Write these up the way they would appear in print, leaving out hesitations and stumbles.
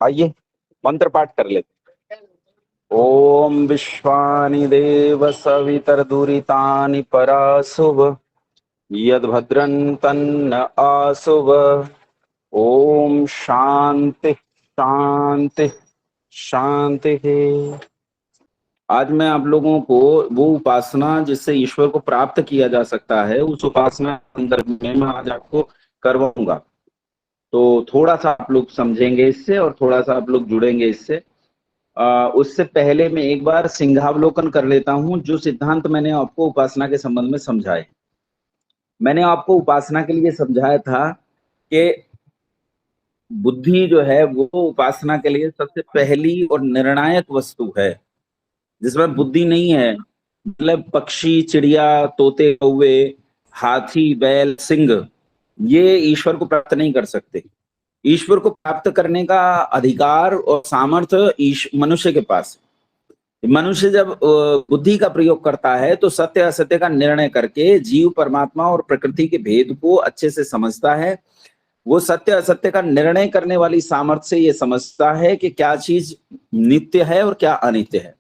आइए मंत्र पाठ कर लेते। ओम विश्वानि देव सवितर्दुरितानि परासुव यद्भद्रं तन्न आसुव। ओम शांति शांति शांति। आज मैं आप लोगों को वो उपासना जिससे ईश्वर को प्राप्त किया जा सकता है, उस उपासना के संदर्भ में मैं आज आपको करवाऊंगा। तो थोड़ा सा आप लोग समझेंगे इससे और थोड़ा सा आप लोग जुड़ेंगे इससे। उससे पहले मैं एक बार सिंहावलोकन कर लेता हूं। जो सिद्धांत मैंने आपको उपासना के संबंध में समझाए, मैंने आपको उपासना के लिए समझाया था कि बुद्धि जो है वो उपासना के लिए सबसे पहली और निर्णायक वस्तु है। जिसमें बुद्धि नहीं है, मतलब पक्षी, चिड़िया, तोते, कौवे, हाथी, बैल, सिंह, ये ईश्वर को प्राप्त नहीं कर सकते। ईश्वर को प्राप्त करने का अधिकार और सामर्थ्य मनुष्य के पास। मनुष्य जब बुद्धि का प्रयोग करता है तो सत्य असत्य का निर्णय करके जीव, परमात्मा और प्रकृति के भेद को अच्छे से समझता है। वो सत्य असत्य का निर्णय करने वाली सामर्थ्य से ये समझता है कि क्या चीज नित्य है और क्या अनित्य है।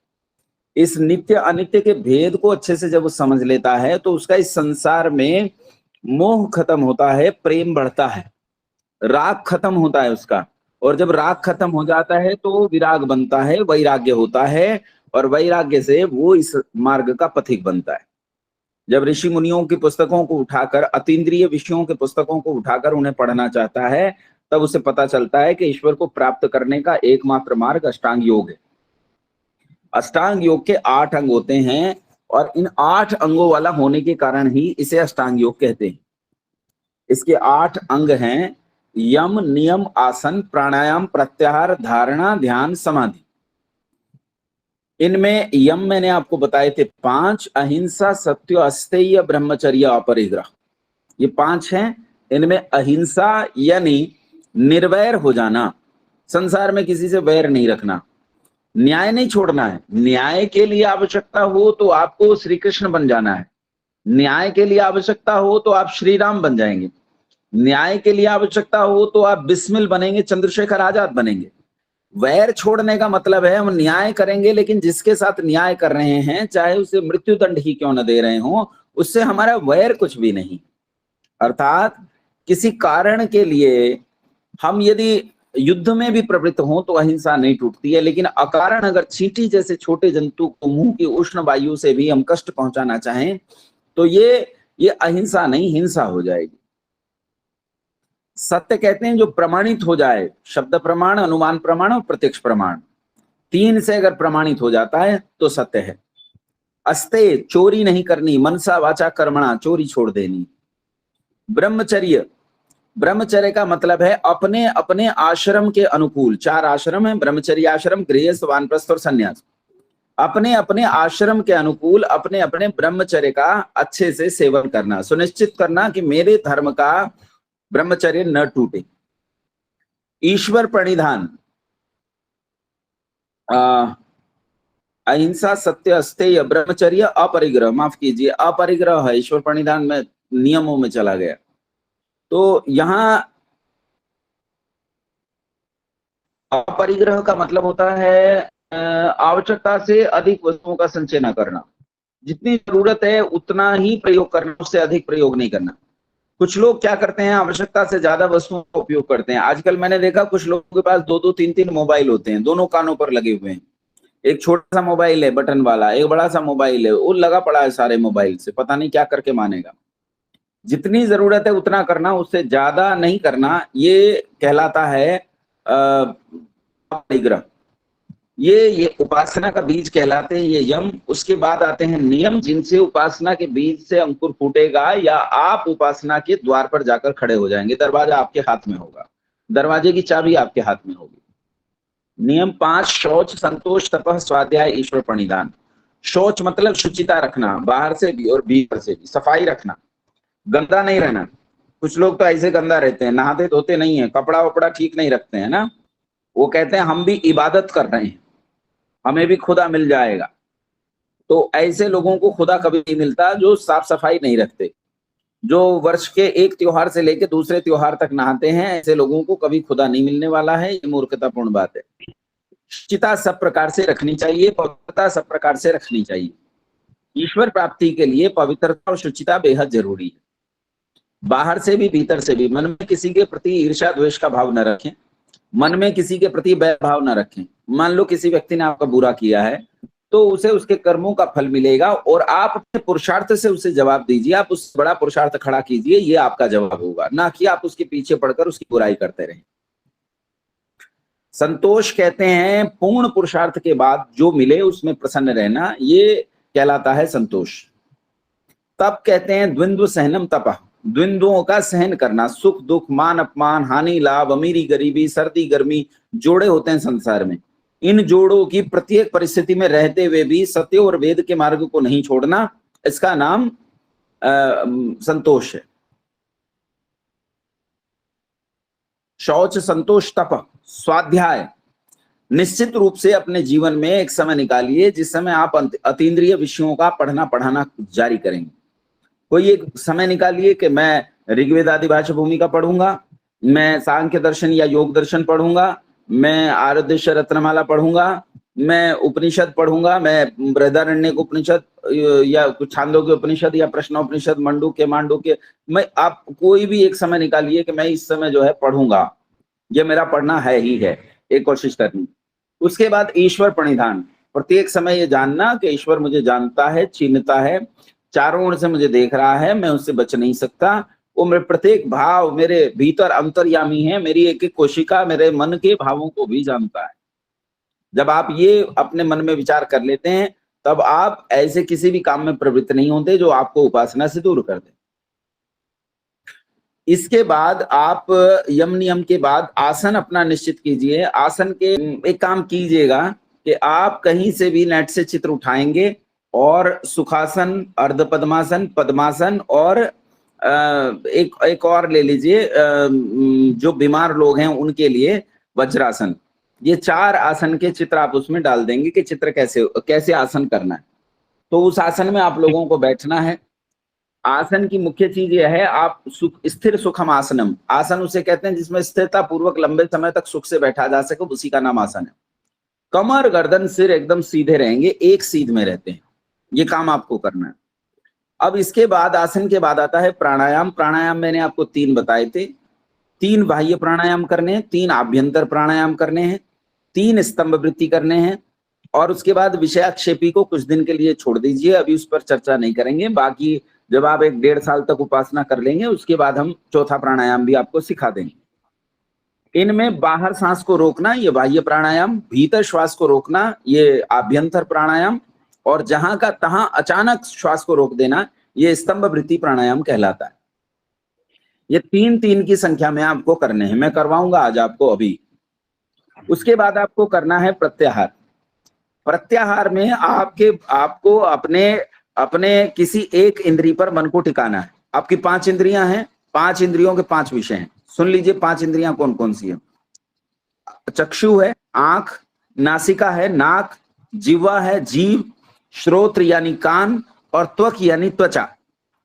इस नित्य अनित्य के भेद को अच्छे से जब वो समझ लेता है तो उसका इस संसार में मोह खत्म होता है, प्रेम बढ़ता है, राग खत्म होता है उसका। और जब राग खत्म हो जाता है तो विराग बनता है, वैराग्य होता है, और वैराग्य से वो इस मार्ग का पथिक बनता है। जब ऋषि मुनियों की पुस्तकों को उठाकर, अतीन्द्रिय विषयों के पुस्तकों को उठाकर उन्हें पढ़ना चाहता है, तब उसे पता चलता है कि ईश्वर को प्राप्त करने का एकमात्र मार्ग अष्टांग योग है। अष्टांग योग के 8 अंग होते हैं और इन 8 अंगों वाला होने के कारण ही इसे अष्टांग योग कहते हैं। इसके 8 अंग हैं: यम, नियम, आसन, प्राणायाम, प्रत्याहार, धारणा, ध्यान, समाधि। इनमें यम मैंने आपको बताए थे 5: अहिंसा, सत्य, अस्तेय, ब्रह्मचर्य, अपरिग्रह। ये 5 हैं। इनमें अहिंसा यानी निर्वैर हो जाना, संसार में किसी से वैर नहीं रखना। न्याय नहीं छोड़ना है। न्याय के लिए आवश्यकता हो तो आपको श्री कृष्ण बन जाना है। न्याय के लिए आवश्यकता हो तो आप श्री राम बन जाएंगे। न्याय के लिए आवश्यकता हो तो आप बिस्मिल बनेंगे, चंद्रशेखर आजाद बनेंगे। वैर छोड़ने का मतलब है हम न्याय करेंगे, लेकिन जिसके साथ न्याय कर रहे हैं, चाहे उसे मृत्युदंड ही क्यों न दे रहे हो, उससे हमारा वैर कुछ भी नहीं। अर्थात किसी कारण के लिए हम यदि युद्ध में भी प्रवृत्त हो तो अहिंसा नहीं टूटती है, लेकिन अकारण अगर चींटी जैसे छोटे जंतु को मुंह की उष्ण वायु से भी हम कष्ट पहुंचाना चाहें तो ये अहिंसा नहीं, हिंसा हो जाएगी। सत्य कहते हैं जो प्रमाणित हो जाए, शब्द प्रमाण, अनुमान प्रमाण और प्रत्यक्ष प्रमाण, 3 से अगर प्रमाणित हो जाता है तो सत्य है। अस्ते, चोरी नहीं करनी, मनसा वाचा कर्मणा, चोरी छोड़ देनी। ब्रह्मचर्य, ब्रह्मचर्य का मतलब है अपने अपने आश्रम के अनुकूल। 4 आश्रम हैं: ब्रह्मचर्य आश्रम, गृहस्थ, वानप्रस्थ और संन्यास। अपने अपने आश्रम के अनुकूल अपने अपने ब्रह्मचर्य का अच्छे से सेवन करना, सुनिश्चित करना कि मेरे धर्म का ब्रह्मचर्य न टूटे। ईश्वर प्रणिधान, अहिंसा, सत्य, अस्तेय, ब्रह्मचर्य, अपरिग्रह, माफ कीजिए अपरिग्रह है, ईश्वर प्रणिधान में नियमों में चला गया। तो यहां अपरिग्रह का मतलब होता है आवश्यकता से अधिक वस्तुओं का संचय न करना। जितनी जरूरत है उतना ही प्रयोग करना, उससे अधिक प्रयोग नहीं करना। कुछ लोग क्या करते हैं, आवश्यकता से ज्यादा वस्तुओं का उपयोग करते हैं। आजकल मैंने देखा कुछ लोगों के पास 2-2, 3-3 मोबाइल होते हैं, दोनों कानों पर लगे हुए हैं। एक छोटा सा मोबाइल है बटन वाला, एक बड़ा सा मोबाइल है, वो लगा पड़ा है सारे मोबाइल से, पता नहीं क्या करके मानेगा। जितनी जरूरत है उतना करना, उससे ज्यादा नहीं करना। ये कहलाता है अपरिग्रह। ये उपासना का बीज कहलाते हैं, ये यम। उसके बाद आते हैं नियम, जिनसे उपासना के बीज से अंकुर फूटेगा या आप उपासना के द्वार पर जाकर खड़े हो जाएंगे। दरवाजा आपके हाथ में होगा, दरवाजे की चाबी आपके हाथ में होगी। नियम 5: शौच, संतोष, तपः, स्वाध्याय, ईश्वर प्रणिधान। शौच मतलब शुचिता रखना, बाहर से भी और भीतर से भी सफाई रखना, गंदा नहीं रहना। कुछ लोग तो ऐसे गंदा रहते हैं, नहाते धोते नहीं है, कपड़ा वपड़ा ठीक नहीं रखते हैं ना। वो कहते हैं हम भी इबादत कर रहे हैं, हमें भी खुदा मिल जाएगा। तो ऐसे लोगों को खुदा कभी नहीं मिलता जो साफ सफाई नहीं रखते। जो वर्ष के एक त्योहार से लेकर दूसरे त्योहार तक नहाते हैं, ऐसे लोगों को कभी खुदा नहीं मिलने वाला है। ये मूर्खतापूर्ण बात है। शुचिता सब प्रकार से रखनी चाहिए, पवित्रता सब प्रकार से रखनी चाहिए। ईश्वर प्राप्ति के लिए पवित्रता और शुचिता बेहद जरूरी है। बाहर से भी भीतर से भी मन में किसी के प्रति ईर्ष्या द्वेष का भाव न रखें, मन में किसी के प्रति बैर भाव न रखें। मान लो किसी व्यक्ति ने आपका बुरा किया है तो उसे उसके कर्मों का फल मिलेगा और आप अपने पुरुषार्थ से उसे जवाब दीजिए। आप उससे बड़ा पुरुषार्थ खड़ा कीजिए, ये आपका जवाब होगा, ना कि आप उसके पीछे पड़कर उसकी बुराई करते रहें। संतोष कहते हैं पूर्ण पुरुषार्थ के बाद जो मिले उसमें प्रसन्न रहना, ये कहलाता है संतोष। तप कहते हैं द्वंद्व सहनम तपः, द्वंद्वों का सहन करना, सुख दुख, मान अपमान, हानि लाभ, अमीरी गरीबी, सर्दी गर्मी, जोड़े होते हैं संसार में। इन जोड़ों की प्रत्येक परिस्थिति में रहते हुए भी सत्य और वेद के मार्ग को नहीं छोड़ना, इसका नाम संतोष है। शौच, संतोष, तप, स्वाध्याय। निश्चित रूप से अपने जीवन में एक समय निकालिए जिस समय आप अतीन्द्रिय विषयों का पढ़ना पढ़ाना जारी करेंगे। कोई एक समय निकालिए कि मैं ऋग्वेद आदि भाषा भूमि का पढ़ूंगा, मैं सांख्य दर्शन या योग दर्शन पढ़ूंगा, मैं आरुद्ध रत्नमाला पढ़ूंगा, मैं उपनिषद पढ़ूंगा, मैं बृहदारण्यक उपनिषद या छांदोग्य उपनिषद या प्रश्नोपनिषद, मांडुक्य, मैं आप कोई भी एक समय निकालिए कि मैं इस समय जो है पढ़ूंगा, ये मेरा पढ़ना है ही है, एक कोशिश करनी। उसके बाद ईश्वर प्रणिधान, प्रत्येक समय ये जानना कि ईश्वर मुझे जानता है, छीनता है, चारों ओर से मुझे देख रहा है, मैं उससे बच नहीं सकता। वो मेरे प्रत्येक भाव मेरे भीतर अंतर्यामी है, मेरी एक एक कोशिका मेरे मन के भावों को भी जानता है। जब आप ये अपने मन में विचार कर लेते हैं तब आप ऐसे किसी भी काम में प्रवृत्त नहीं होते जो आपको उपासना से दूर कर दे। इसके बाद आप यम नियम के बाद आसन अपना निश्चित कीजिए। आसन के एक काम कीजिएगा कि आप कहीं से भी नेट से चित्र उठाएंगे और सुखासन, अर्ध पद्मासन, पद्मासन और एक और ले लीजिए, जो बीमार लोग हैं उनके लिए वज्रासन। ये 4 आसन के चित्र आप उसमें डाल देंगे कि चित्र कैसे आसन करना है। तो उस आसन में आप लोगों को बैठना है। आसन की मुख्य चीज यह है, आप स्थिर सुखम आसनम, आसन उसे कहते हैं जिसमें स्थिरता पूर्वक लंबे समय तक सुख से बैठा जा सके, उसी का नाम आसन है। कमर, गर्दन, सिर एकदम सीधे रहेंगे, एक सीध में रहते हैं। ये काम आपको करना है। अब इसके बाद आसन के बाद आता है प्राणायाम। प्राणायाम मैंने आपको 3 बताए थे। 3 बाह्य प्राणायाम करने हैं, 3 आभ्यंतर प्राणायाम करने हैं, 3 स्तंभ वृत्ति करने हैं और उसके बाद विषयाक्षेपी को कुछ दिन के लिए छोड़ दीजिए, अभी उस पर चर्चा नहीं करेंगे। बाकी जब आप 1-1.5 साल तक उपासना कर लेंगे उसके बाद हम चौथा प्राणायाम भी आपको सिखा देंगे। इनमें बाहर सांस को रोकना, ये बाह्य प्राणायाम, भीतर श्वास को रोकना, ये आभ्यंतर प्राणायाम, और जहां का तहां अचानक श्वास को रोक देना, ये स्तंभ वृत्ति प्राणायाम कहलाता है। ये 3-3 की संख्या में आपको करने हैं, मैं करवाऊंगा आज आपको अभी। उसके बाद आपको करना है प्रत्याहार। प्रत्याहार में आपको अपने किसी एक इंद्रिय पर मन को टिकाना है। आपकी 5 इंद्रियां हैं, 5 इंद्रियों के 5 विषय हैं। सुन लीजिए 5 इंद्रियां कौन कौन सी है। चक्षु है, आंख, नासिका है, नाक, जिह्वा है, जीभ, श्रोत्र यानी कान, और त्वक यानी त्वचा।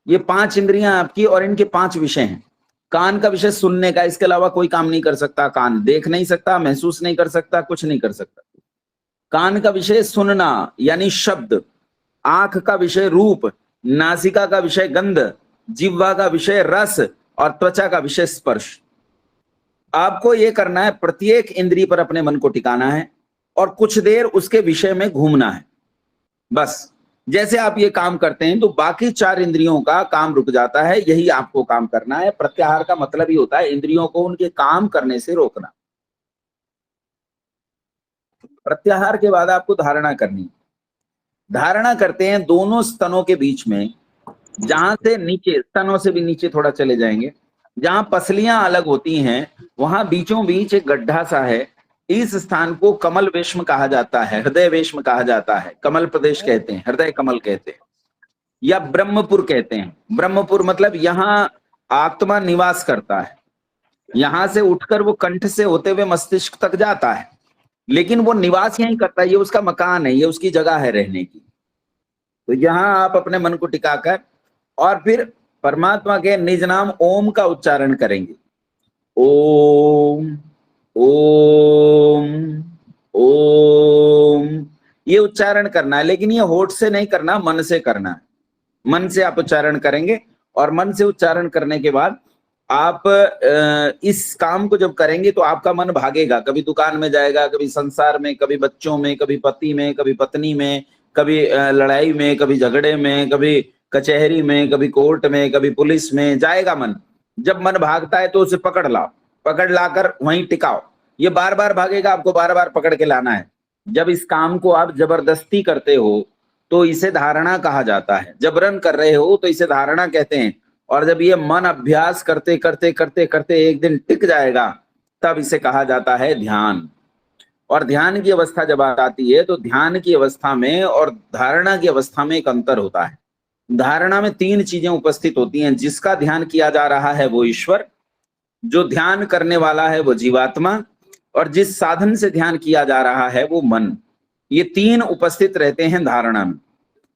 ये 5 इंद्रियां आपकी और इनके 5 विषय हैं। कान का विषय सुनने का, इसके अलावा कोई काम नहीं कर सकता। कान देख नहीं सकता, महसूस नहीं कर सकता, कुछ नहीं कर सकता। कान का विषय सुनना यानी शब्द, आंख का विषय रूप, नासिका का विषय गंध, जिह्वा का विषय रस और त्वचा का विषय स्पर्श। आपको यह करना है, प्रत्येक इंद्रिय पर अपने मन को टिकाना है और कुछ देर उसके विषय में घूमना है। बस जैसे आप ये काम करते हैं तो बाकी 4 इंद्रियों का काम रुक जाता है। यही आपको काम करना है। प्रत्याहार का मतलब ही होता है इंद्रियों को उनके काम करने से रोकना। प्रत्याहार के बाद आपको धारणा करनी। धारणा करते हैं दोनों स्तनों के बीच में, जहां से नीचे, स्तनों से भी नीचे थोड़ा चले जाएंगे, जहां पसलियां अलग होती हैं, वहां बीचों बीच एक गड्ढा सा है। इस स्थान को कमल वेश्म कहा जाता है, हृदय वेश्म कहा जाता है, कमल प्रदेश कहते हैं, हृदय कमल कहते हैं, या ब्रह्मपुर कहते हैं। ब्रह्मपुर मतलब यहाँ आत्मा निवास करता है। यहां से उठकर वो कंठ से होते हुए मस्तिष्क तक जाता है, लेकिन वो निवास यहीं करता है। ये उसका मकान है, ये उसकी जगह है रहने की। तो यहाँ आप अपने मन को टिकाकर और फिर परमात्मा के निज नाम ओम का उच्चारण करेंगे। ओम ओम ओम, ये उच्चारण करना है, लेकिन ये होठ से नहीं करना, मन से करना है। मन से आप उच्चारण करेंगे, और मन से उच्चारण करने के बाद आप इस काम को जब करेंगे तो आपका मन भागेगा, कभी दुकान में जाएगा, कभी संसार में, कभी बच्चों में, कभी पति में, कभी पत्नी में, कभी लड़ाई में, कभी झगड़े में, कभी कचहरी में, कभी कोर्ट में, कभी पुलिस में जाएगा मन। जब मन भागता है तो उसे पकड़ लाओ, पकड़ लाकर वहीं टिकाओ। ये बार बार भागेगा, आपको बार बार पकड़ के लाना है। जब इस काम को आप जबरदस्ती करते हो तो इसे धारणा कहा जाता है। जबरन कर रहे हो तो इसे धारणा कहते हैं। और जब ये मन अभ्यास करते करते करते करते एक दिन टिक जाएगा, तब इसे कहा जाता है ध्यान। और ध्यान की अवस्था जब आती है तो ध्यान की अवस्था में और धारणा की अवस्था में एक अंतर होता है। धारणा में तीन चीजें उपस्थित होती हैं। जिसका ध्यान किया जा रहा है वो ईश्वर, जो ध्यान करने वाला है वो जीवात्मा, और जिस साधन से ध्यान किया जा रहा है वो मन। ये तीन उपस्थित रहते हैं धारणा में।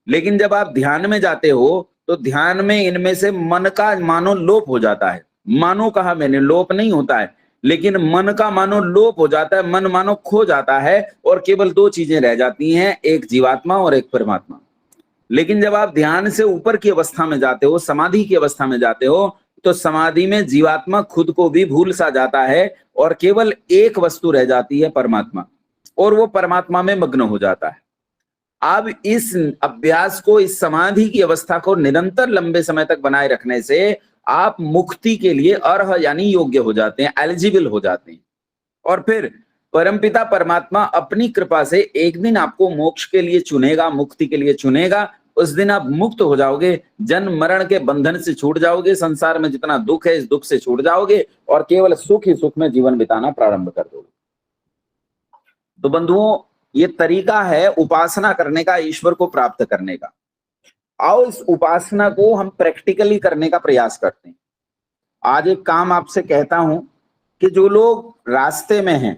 लेकिन जब आप ध्यान में जाते हो तो ध्यान में इनमें से मन का मानो लोप हो जाता है। मानो कहा मैंने, लोप नहीं होता है, लेकिन मन का मानो लोप हो जाता है, मन मानो खो जाता है, और केवल दो चीजें रह जाती हैं, एक जीवात्मा और एक परमात्मा। लेकिन जब आप ध्यान से ऊपर की अवस्था में जाते हो, समाधि की अवस्था में जाते हो, तो समाधि में जीवात्मा खुद को भी भूल सा जाता है, और केवल एक वस्तु रह जाती है, परमात्मा, और वो परमात्मा में मग्न हो जाता है। अब इस अभ्यास को, इस समाधि की अवस्था को निरंतर लंबे समय तक बनाए रखने से आप मुक्ति के लिए अर्ह यानी योग्य हो जाते हैं, एलिजिबल हो जाते हैं। और फिर परमपिता परमात्मा अपनी कृपा से एक दिन आपको मोक्ष के लिए चुनेगा, मुक्ति के लिए चुनेगा। उस दिन आप मुक्त हो जाओगे, जन्म मरण के बंधन से छूट जाओगे, संसार में जितना दुख है इस दुख से छूट जाओगे, और केवल सुख ही सुख में जीवन बिताना प्रारंभ कर दोगे। तो बंधुओं, ये तरीका है उपासना करने का, ईश्वर को प्राप्त करने का। आओ इस उपासना को हम प्रैक्टिकली करने का प्रयास करते हैं। आज एक काम आपसे कहता हूं कि जो लोग रास्ते में हैं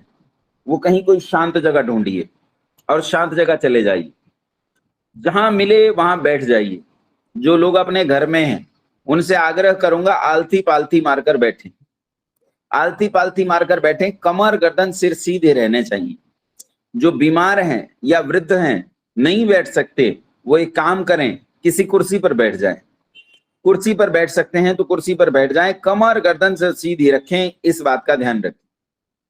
वो कहीं कोई शांत जगह ढूंढिए और शांत जगह चले जाइए, जहां मिले वहां बैठ जाइए। जो लोग अपने घर में हैं उनसे आग्रह करूंगा आलती पालती मारकर बैठे, आलती पालती मारकर बैठे, कमर गर्दन सिर सीधे रहने चाहिए। जो बीमार हैं या वृद्ध हैं, नहीं बैठ सकते, वो एक काम करें, किसी कुर्सी पर बैठ जाएं। कुर्सी पर बैठ सकते हैं तो कुर्सी पर बैठ जाएं, कमर गर्दन से सीधी रखें, इस बात का ध्यान रखें।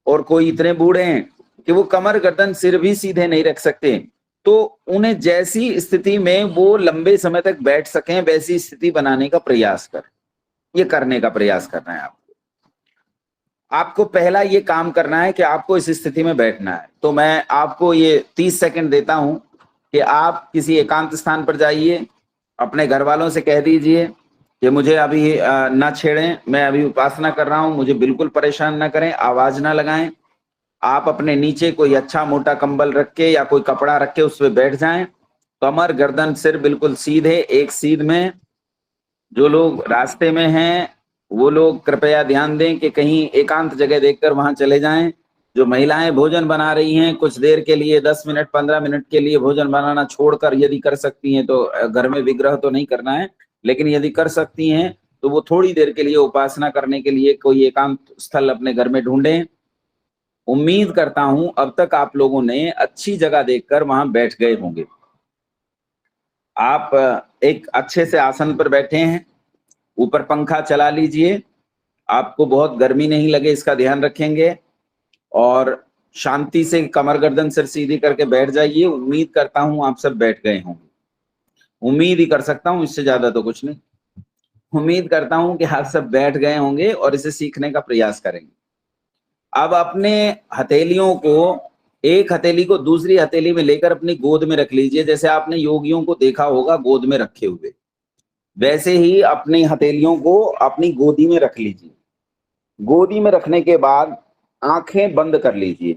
और कोई इतने बूढ़े हैं कि वो कमर गर्दन सिर भी सीधे नहीं रख सकते, तो उन्हें जैसी स्थिति में वो लंबे समय तक बैठ सकें वैसी स्थिति बनाने का प्रयास करें। ये करने का प्रयास करना है आपको। आपको पहला ये काम करना है कि आपको इस स्थिति में बैठना है। तो मैं आपको ये 30 सेकंड देता हूं कि आप किसी एकांत स्थान पर जाइए, अपने घर वालों से कह दीजिए कि मुझे अभी ना छेड़ें, मैं अभी उपासना कर रहा हूं, मुझे बिल्कुल परेशान ना करें, आवाज ना लगाएं। आप अपने नीचे कोई अच्छा मोटा कंबल रख के या कोई कपड़ा रख के उस पर बैठ जाएं, कमर गर्दन सिर बिल्कुल सीधे एक सीध में। जो लोग रास्ते में हैं वो लोग कृपया ध्यान दें कि कहीं एकांत जगह देखकर वहां चले जाएं। जो महिलाएं भोजन बना रही हैं, कुछ देर के लिए 10 मिनट 15 मिनट के लिए भोजन बनाना छोड़कर यदि कर सकती हैं तो, घर में विग्रह तो नहीं करना है, लेकिन यदि कर सकती हैं तो वो थोड़ी देर के लिए उपासना करने के लिए कोई एकांत स्थल अपने घर में ढूंढें। उम्मीद करता हूं अब तक आप लोगों ने अच्छी जगह देखकर वहां बैठ गए होंगे। आप एक अच्छे से आसन पर बैठे हैं, ऊपर पंखा चला लीजिए, आपको बहुत गर्मी नहीं लगे इसका ध्यान रखेंगे, और शांति से कमर गर्दन सिर सीधी करके बैठ जाइए। उम्मीद करता हूं आप सब बैठ गए होंगे, उम्मीद ही कर सकता हूं, इससे ज्यादा तो कुछ नहीं। उम्मीद करता हूं कि आप सब बैठ गए होंगे और इसे सीखने का प्रयास करेंगे। अब अपने हथेलियों को, एक हथेली को दूसरी हथेली में लेकर अपनी गोद में रख लीजिए। जैसे आपने योगियों को देखा होगा गोद में रखे हुए, वैसे ही अपनी हथेलियों को अपनी गोदी में रख लीजिए। गोदी में रखने के बाद आंखें बंद कर लीजिए।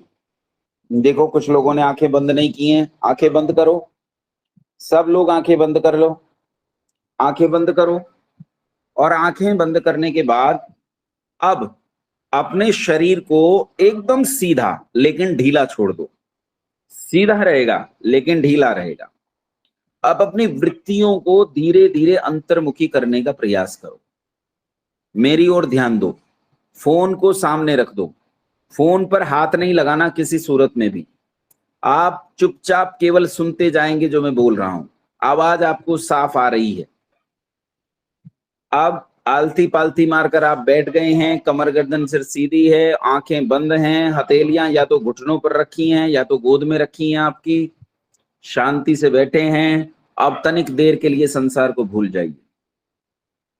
देखो कुछ लोगों ने आंखें बंद नहीं की हैं, आंखें बंद करो। सब लोग आंखें बंद कर लो, आंखें बंद करो। और आंखें बंद करने के बाद अब अपने शरीर को एकदम सीधा लेकिन ढीला छोड़ दो। सीधा रहेगा लेकिन ढीला रहेगा। अब अपनी वृत्तियों को धीरे धीरे अंतर्मुखी करने का प्रयास करो। मेरी ओर ध्यान दो, फोन को सामने रख दो, फोन पर हाथ नहीं लगाना किसी सूरत में भी। आप चुपचाप केवल सुनते जाएंगे जो मैं बोल रहा हूं, आवाज आपको साफ आ रही है। अब आलती पालती मारकर आप बैठ गए हैं, कमर गर्दन सिर सीधी है, आंखें बंद हैं, हथेलियां या तो घुटनों पर रखी हैं या तो गोद में रखी हैं आपकी, शांति से बैठे हैं। अब तनिक देर के लिए संसार को भूल जाइए।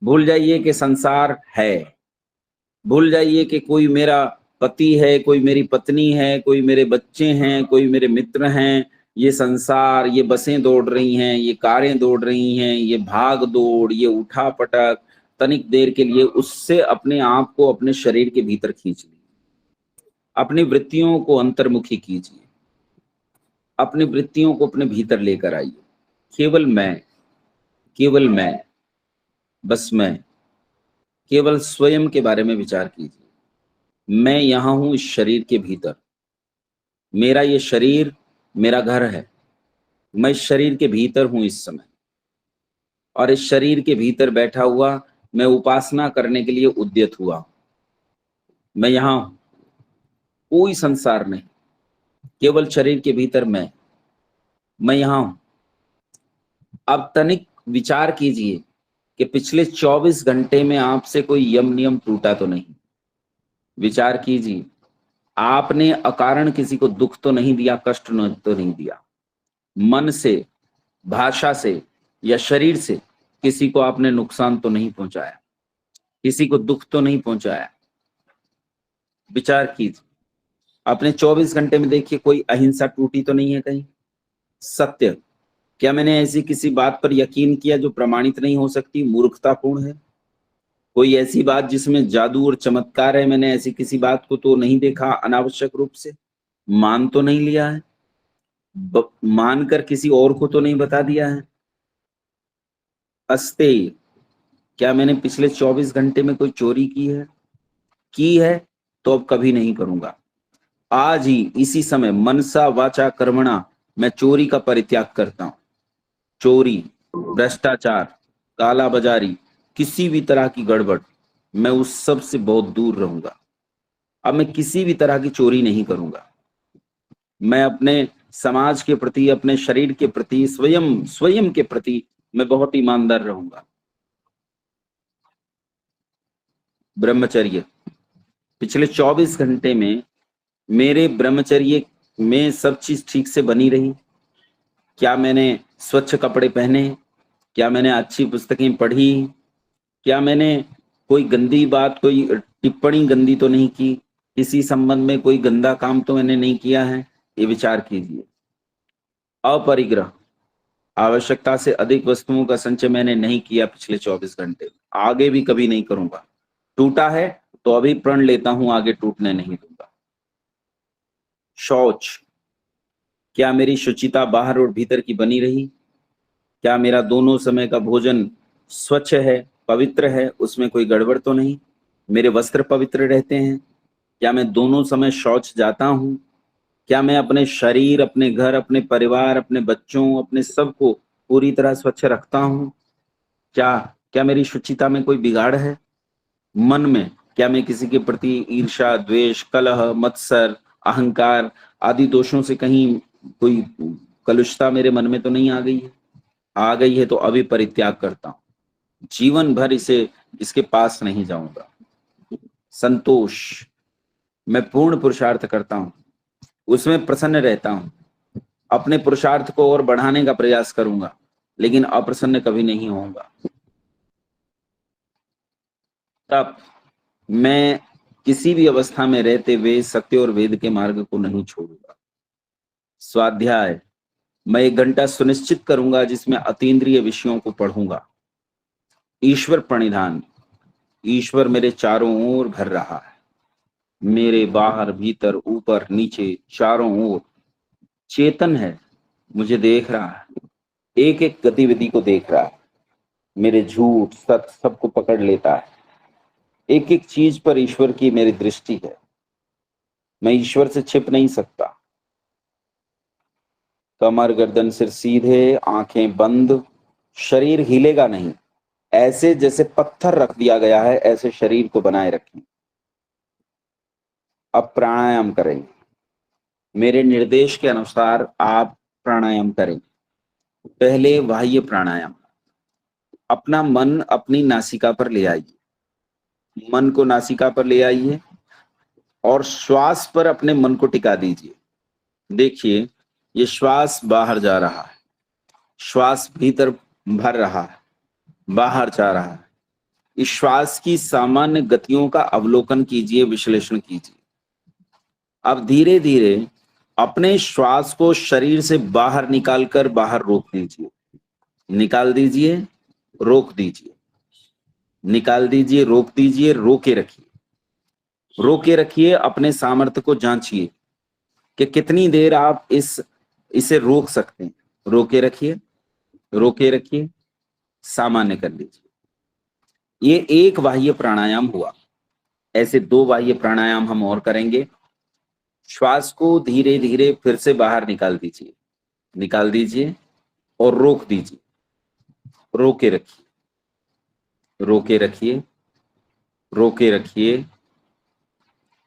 भूल जाइए कि संसार है, भूल जाइए कि कोई मेरा पति है, कोई मेरी पत्नी है, कोई मेरे बच्चे हैं, कोई मेरे मित्र हैं। ये संसार, ये बसें दौड़ रही हैं, ये कारें दौड़ रही हैं, ये भाग दौड़, ये उठा पटक, तनिक देर के लिए उससे अपने आप को अपने शरीर के भीतर खींच लीजिए। अपनी वृत्तियों को अंतर्मुखी कीजिए, अपनी वृत्तियों को अपने भीतर लेकर आइए। केवल मैं, केवल मैं, बस मैं, केवल स्वयं के बारे में विचार कीजिए। मैं यहां हूं इस शरीर के भीतर, मेरा ये शरीर मेरा घर है। मैं इस शरीर के भीतर हूं इस समय, और इस शरीर के भीतर बैठा हुआ मैं उपासना करने के लिए उद्यत हुआ। मैं यहां हूं, कोई संसार नहीं, केवल शरीर के भीतर मैं यहां हूं। अब तनिक विचार कीजिए कि पिछले 24 घंटे में आपसे कोई यम नियम टूटा तो नहीं। विचार कीजिए, आपने अकारण किसी को दुख तो नहीं दिया, कष्ट तो नहीं दिया। मन से, भाषा से या शरीर से किसी को आपने नुकसान तो नहीं पहुंचाया, किसी को दुख तो नहीं पहुंचाया। विचार कीजिए, अपने 24 घंटे में देखिए कोई अहिंसा टूटी तो नहीं है कहीं। सत्य, क्या मैंने ऐसी किसी बात पर यकीन किया जो प्रमाणित नहीं हो सकती, मूर्खतापूर्ण है? कोई ऐसी बात जिसमें जादू और चमत्कार है, मैंने ऐसी किसी बात को तो नहीं देखा अनावश्यक रूप से, मान तो नहीं लिया है, मानकर किसी और को तो नहीं बता दिया है। अस्ते, क्या मैंने पिछले 24 घंटे में कोई चोरी की है? की है तो अब कभी नहीं करूंगा। आज ही इसी समय मनसा वाचा कर्मणा मैं चोरी का परित्याग करता हूं। चोरी, भ्रष्टाचार, काला बाजारी, किसी भी तरह की गड़बड़, मैं उस सब से बहुत दूर रहूंगा। अब मैं किसी भी तरह की चोरी नहीं करूंगा। मैं अपने समाज के प्रति, अपने शरीर के प्रति, स्वयं के प्रति मैं बहुत ईमानदार रहूंगा। ब्रह्मचर्य, पिछले 24 घंटे में मेरे ब्रह्मचर्य में सब चीज ठीक से बनी रही। क्या मैंने स्वच्छ कपड़े पहने? क्या मैंने अच्छी पुस्तकें पढ़ी? क्या मैंने कोई गंदी बात, कोई टिप्पणी गंदी तो नहीं की? किसी संबंध में कोई गंदा काम तो मैंने नहीं किया है? ये विचार कीजिए। अपरिग्रह, आवश्यकता से अधिक वस्तुओं का संचय मैंने नहीं किया पिछले 24 घंटे, आगे भी कभी नहीं करूंगा। टूटा है तो अभी प्रण लेता हूं, आगे टूटने नहीं दूंगा। शौच, क्या मेरी शुचिता बाहर और भीतर की बनी रही? क्या मेरा दोनों समय का भोजन स्वच्छ है, पवित्र है, उसमें कोई गड़बड़ तो नहीं? मेरे वस्त्र पवित्र रहते हैं? क्या मैं दोनों समय शौच जाता हूं? क्या मैं अपने शरीर, अपने घर, अपने परिवार, अपने बच्चों, अपने सबको पूरी तरह स्वच्छ रखता हूं? क्या क्या मेरी शुचिता में कोई बिगाड़ है? मन में क्या मैं किसी के प्रति ईर्ष्या, द्वेष, कलह, मत्सर, अहंकार आदि दोषों से कहीं कोई कलुषता मेरे मन में तो नहीं आ गई है? आ गई है तो अभी परित्याग करता हूं, जीवन भर इसके पास नहीं जाऊंगा। संतोष, मैं पूर्ण पुरुषार्थ करता हूं, उसमें प्रसन्न रहता हूं, अपने पुरुषार्थ को और बढ़ाने का प्रयास करूंगा, लेकिन अप्रसन्न कभी नहीं होऊंगा। तब मैं किसी भी अवस्था में रहते हुए सत्य और वेद के मार्ग को नहीं छोड़ूंगा। स्वाध्याय, मैं 1 घंटा सुनिश्चित करूंगा जिसमें अतीन्द्रिय विषयों को पढ़ूंगा। ईश्वर प्रणिधान, ईश्वर मेरे चारों ओर घर रहा है, मेरे बाहर भीतर ऊपर नीचे चारों ओर चेतन है, मुझे देख रहा है, एक एक गतिविधि को देख रहा है, मेरे झूठ सच सबको पकड़ लेता है। एक एक चीज पर ईश्वर की मेरी दृष्टि है, मैं ईश्वर से छिप नहीं सकता। कमर गर्दन सिर सीधे, आंखें बंद, शरीर हिलेगा नहीं, ऐसे जैसे पत्थर रख दिया गया है ऐसे शरीर को बनाए रखें। अब प्राणायाम करें, मेरे निर्देश के अनुसार आप प्राणायाम करें। पहले बाह्य प्राणायाम, अपना मन अपनी नासिका पर ले आइए, मन को नासिका पर ले आइए और श्वास पर अपने मन को टिका दीजिए। देखिए ये श्वास बाहर जा रहा है, श्वास भीतर भर रहा है, बाहर जा रहा है। इस श्वास की सामान्य गतियों का अवलोकन कीजिए, विश्लेषण कीजिए। अब धीरे धीरे अपने श्वास को शरीर से बाहर निकालकर बाहर रोक दीजिए, निकाल दीजिए, रोक दीजिए, निकाल दीजिए, रोक दीजिए, रोके रखिए, रोके रखिए। अपने सामर्थ्य को जांचिए कि कितनी देर आप इसे रोक सकते हैं। रोके रखिए, रोके रखिए, सामान्य कर लीजिए। ये एक बाह्य प्राणायाम हुआ। ऐसे 2 बाह्य प्राणायाम हम और करेंगे। श्वास को धीरे धीरे फिर से बाहर निकाल दीजिए, निकाल दीजिए और रोक दीजिए, रोके रखिए, रोके रखिए, रोके रखिए,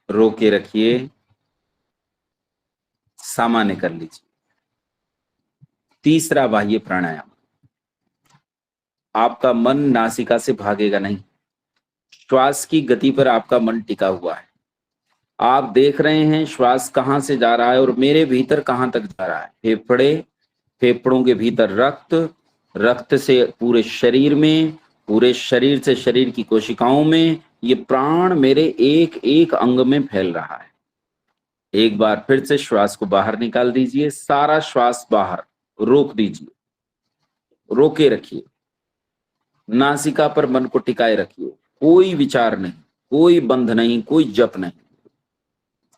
रोके रखिए, सामान्य कर लीजिए। तीसरा बाह्य प्राणायाम, आपका मन नासिका से भागेगा नहीं, श्वास की गति पर आपका मन टिका हुआ है। आप देख रहे हैं श्वास कहां से जा रहा है और मेरे भीतर कहां तक जा रहा है। फेफड़े, फेफड़ों के भीतर रक्त, रक्त से पूरे शरीर में, पूरे शरीर से शरीर की कोशिकाओं में, ये प्राण मेरे एक एक अंग में फैल रहा है। एक बार फिर से श्वास को बाहर निकाल दीजिए, सारा श्वास बाहर, रोक दीजिए, रोके रखिए, नासिका पर मन को टिकाए रखिए, कोई विचार नहीं, कोई बंध नहीं, कोई जप नहीं,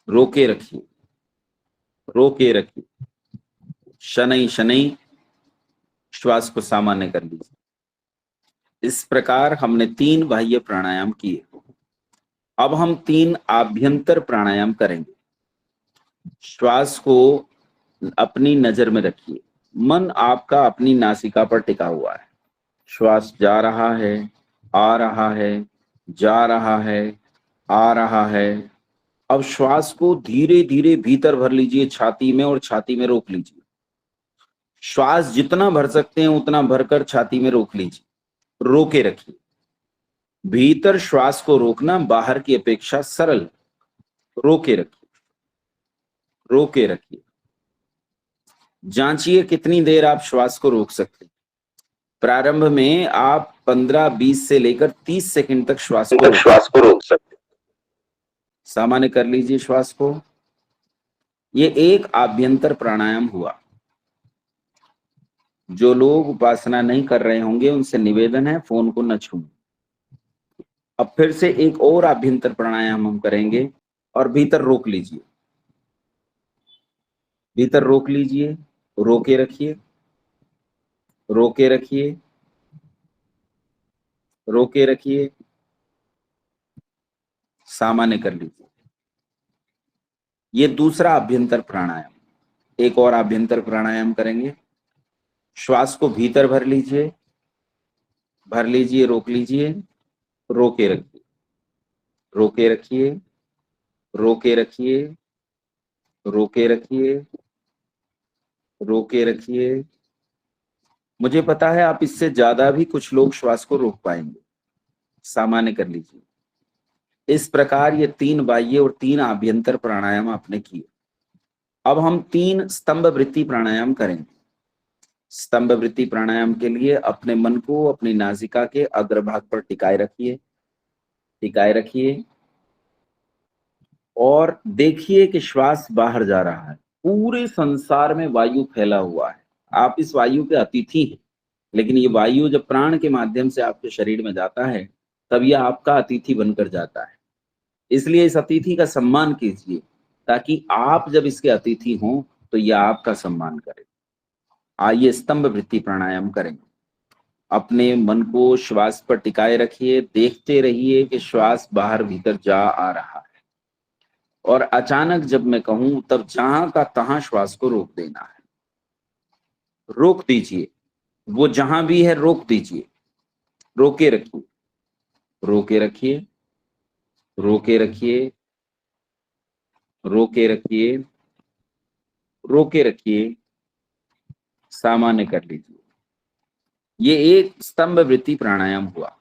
रोके रखिए, रोके रखिए। शनै शनै श्वास को सामान्य कर लीजिए। इस प्रकार हमने 3 बाह्य प्राणायाम किए। अब हम 3 आभ्यंतर प्राणायाम करेंगे। श्वास को अपनी नजर में रखिए, मन आपका अपनी नासिका पर टिका हुआ है। श्वास जा रहा है, आ रहा है, जा रहा है, आ रहा है। अब श्वास को धीरे धीरे भीतर भर लीजिए छाती में और छाती में रोक लीजिए। श्वास जितना भर सकते हैं उतना भरकर छाती में रोक लीजिए, रोके रखिए। भीतर श्वास को रोकना बाहर की अपेक्षा सरल, रोके रखिए, रोके रखिए। जांचिए कितनी देर आप श्वास को रोक सकते हैं। प्रारंभ में आप 15-20 से लेकर 30 सेकंड तक श्वास को रोक सकते हैं। सामान्य कर लीजिए श्वास को। ये एक आभ्यंतर प्राणायाम हुआ। जो लोग उपासना नहीं कर रहे होंगे उनसे निवेदन है फोन को न छूएं। अब फिर से एक और आभ्यंतर प्राणायाम हम करेंगे और भीतर रोक लीजिए, भीतर रोक लीजिए, रोके रखिए, रोके रखिए, रोके रखिए, सामान्य कर लीजिए। ये दूसरा आभ्यंतर प्राणायाम। एक और आभ्यंतर प्राणायाम करेंगे। श्वास को भीतर भर लीजिए, भर लीजिए, रोक लीजिए, रोके रखिए, रोके रखिए, रोके रखिए, रोके रखिए, रोके रखिए। मुझे पता है आप इससे ज्यादा भी कुछ लोग श्वास को रोक पाएंगे। सामान्य कर लीजिए। इस प्रकार ये 3 बाह्य और 3 आभ्यंतर प्राणायाम आपने किए। अब हम 3 स्तंभ वृत्ति प्राणायाम करेंगे। स्तंभ वृत्ति प्राणायाम के लिए अपने मन को अपनी नासिका के अग्रभाग पर टिकाए रखिए, टिकाए रखिए और देखिए कि श्वास बाहर जा रहा है। पूरे संसार में वायु फैला हुआ है, आप इस वायु के अतिथि हैं, लेकिन ये वायु जब प्राण के माध्यम से आपके शरीर में जाता है तब यह आपका अतिथि बनकर जाता है। इसलिए इस अतिथि का सम्मान कीजिए ताकि आप जब इसके अतिथि हों तो यह आपका सम्मान करे। आइए स्तंभ वृत्ति प्राणायाम करेंगे। अपने मन को श्वास पर टिकाए रखिए, देखते रहिए कि श्वास बाहर भीतर जा आ रहा है और अचानक जब मैं कहूं तब जहां का तहां श्वास को रोक देना है। रोक दीजिए, वो जहां भी है रोक दीजिए, रोके रखिए, रोके रखिए, रोके रखिए, रोके रखिए, रोके रखिए, सामान्य कर लीजिए। ये एक स्तंभ वृत्ति प्राणायाम हुआ,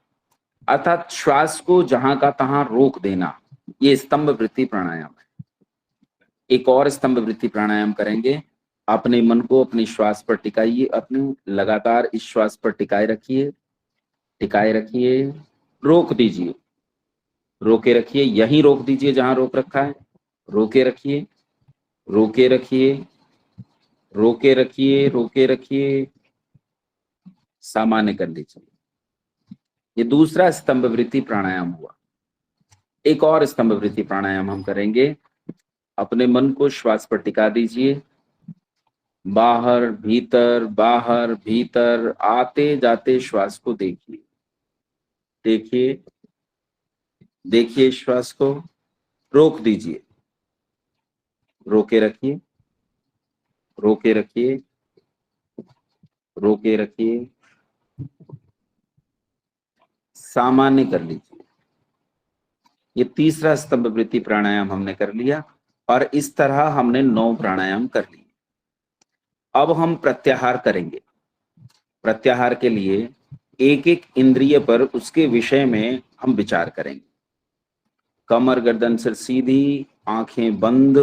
अर्थात श्वास को जहां का तहां रोक देना, ये स्तंभ वृत्ति प्राणायाम है। एक और स्तंभ वृत्ति प्राणायाम करेंगे। अपने मन को अपनी श्वास पर टिकाइए, अपने लगातार इस श्वास पर टिकाए रखिए, टिकाए रखिए, रोक दीजिए, रोके रखिए, यहीं रोक दीजिए जहां रोक रखा है, रोके रखिए, रोके रखिए, रोके रखिए, रोके रखिए, सामान्य कर लीजिए। ये दूसरा स्तंभ वृत्ति प्राणायाम हुआ। एक और स्तंभ वृत्ति प्राणायाम हम करेंगे। अपने मन को श्वास पर टिका दीजिए, बाहर भीतर, बाहर भीतर, आते जाते श्वास को देखिए, देखिए, देखिए श्वास को, रोक दीजिए, रोके रखिए, रोके रखिए, रोके रखिए, सामान्य कर लीजिए। ये तीसरा स्तंभ वृत्ति प्राणायाम हमने कर लिया और इस तरह हमने 9 प्राणायाम कर लिए। अब हम प्रत्याहार करेंगे। प्रत्याहार के लिए एक एक इंद्रिय पर उसके विषय में हम विचार करेंगे। कमर गर्दन सिर सीधी, आंखें बंद,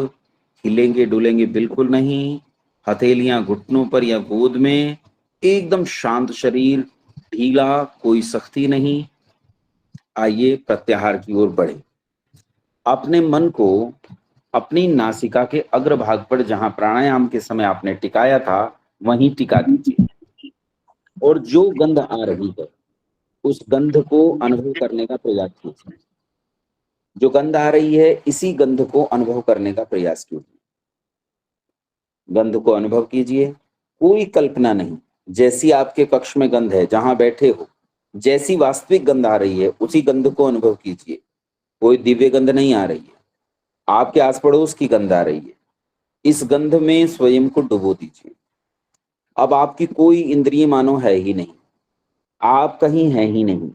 हिलेंगे डुलेंगे बिल्कुल नहीं, हथेलियां घुटनों पर या गोद में, एकदम शांत शरीर, ढीला, कोई सख्ती नहीं। आइए प्रत्याहार की ओर बढ़े। अपने मन को अपनी नासिका के अग्रभाग पर जहां प्राणायाम के समय आपने टिकाया था वहीं टिका दीजिए और जो गंध आ रही है उस गंध को अनुभव करने का प्रयास कीजिए। जो गंध आ रही है इसी गंध को अनुभव करने का प्रयास कीजिए। गंध को अनुभव कीजिए, कोई कल्पना नहीं। जैसी आपके कक्ष में गंध है, जहां बैठे हो, जैसी वास्तविक गंध आ रही है उसी गंध को अनुभव कीजिए। कोई दिव्य गंध नहीं आ रही है, आपके आस पड़ोस की गंध आ रही है। इस गंध में स्वयं को डुबो दीजिए। अब आपकी कोई इंद्रिय मानो है ही नहीं, आप कहीं है ही नहीं।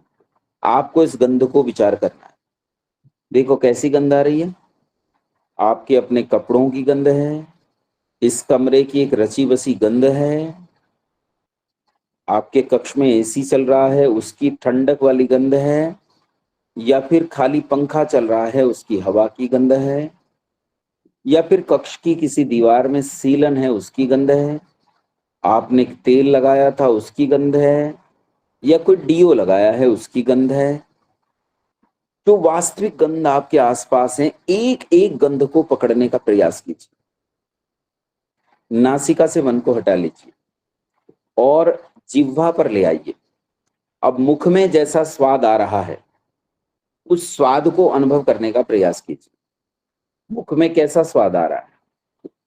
आपको इस गंध को विचार करना है। देखो कैसी गंध आ रही है, आपके अपने कपड़ों की गंध है, इस कमरे की एक रची बसी गंध है, आपके कक्ष में एसी चल रहा है उसकी ठंडक वाली गंध है, या फिर खाली पंखा चल रहा है उसकी हवा की गंध है, या फिर कक्ष की किसी दीवार में सीलन है उसकी गंध है, आपने तेल लगाया था उसकी गंध है, या कोई डीओ लगाया है उसकी गंध है। जो वास्तविक गंध आपके आसपास है, एक एक गंध को पकड़ने का प्रयास कीजिए। नासिका से मन को हटा लीजिए और जिह्वा पर ले आइए। अब मुख में जैसा स्वाद आ रहा है उस स्वाद को अनुभव करने का प्रयास कीजिए। मुख में कैसा स्वाद आ रहा है,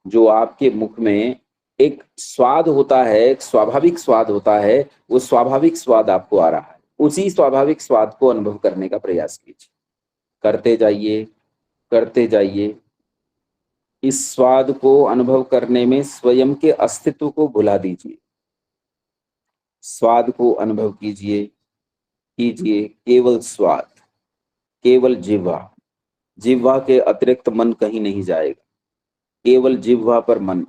जो आपके मुख में एक स्वाद होता है, एक स्वाभाविक स्वाद होता है, वो स्वाभाविक स्वाद आपको आ रहा है, उसी स्वाभाविक स्वाद को अनुभव करने का प्रयास कीजिए। करते जाइए, करते जाइए। इस स्वाद को अनुभव करने में स्वयं के अस्तित्व को भुला दीजिए। स्वाद को अनुभव कीजिए, कीजिए केवल स्वाद, केवल जिह्वा। जिह्वा के अतिरिक्त मन कहीं नहीं जाएगा, केवल जिह्वा पर मन।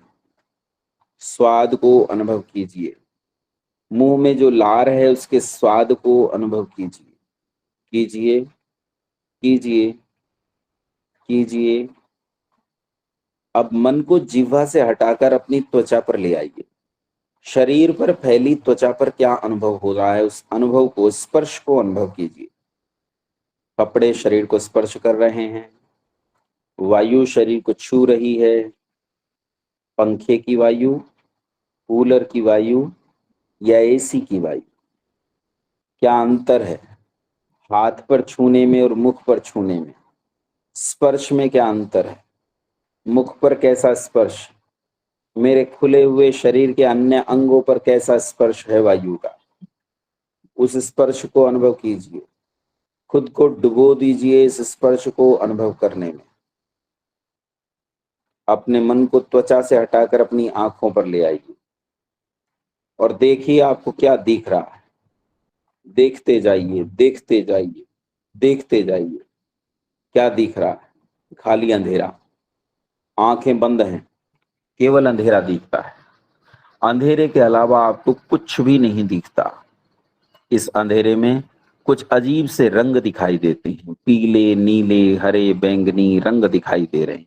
स्वाद को अनुभव कीजिए। मुंह में जो लार है उसके स्वाद को अनुभव कीजिए, कीजिए, कीजिए, कीजिए। अब मन को जिह्वा से हटाकर अपनी त्वचा पर ले आइए। शरीर पर फैली त्वचा पर क्या अनुभव हो रहा है उस अनुभव को, स्पर्श को अनुभव कीजिए। कपड़े शरीर को स्पर्श कर रहे हैं, वायु शरीर को छू रही है, पंखे की वायु, कूलर की वायु या एसी की वायु। क्या अंतर है हाथ पर छूने में और मुख पर छूने में? स्पर्श में क्या अंतर है? मुख पर कैसा स्पर्श, मेरे खुले हुए शरीर के अन्य अंगों पर कैसा स्पर्श है वायु का, उस स्पर्श को अनुभव कीजिए। खुद को डुबो दीजिए इस स्पर्श को अनुभव करने में। अपने मन को त्वचा से हटाकर अपनी आंखों पर ले आइए। और देखिए आपको क्या दिख रहा है। देखते जाइए, देखते जाइए, देखते जाइए, क्या दिख रहा है? खाली अंधेरा। आंखें बंद हैं, केवल अंधेरा दिखता है। अंधेरे के अलावा आपको कुछ भी नहीं दिखता। इस अंधेरे में कुछ अजीब से रंग दिखाई देते हैं, पीले, नीले, हरे, बैंगनी रंग दिखाई दे रहे हैं।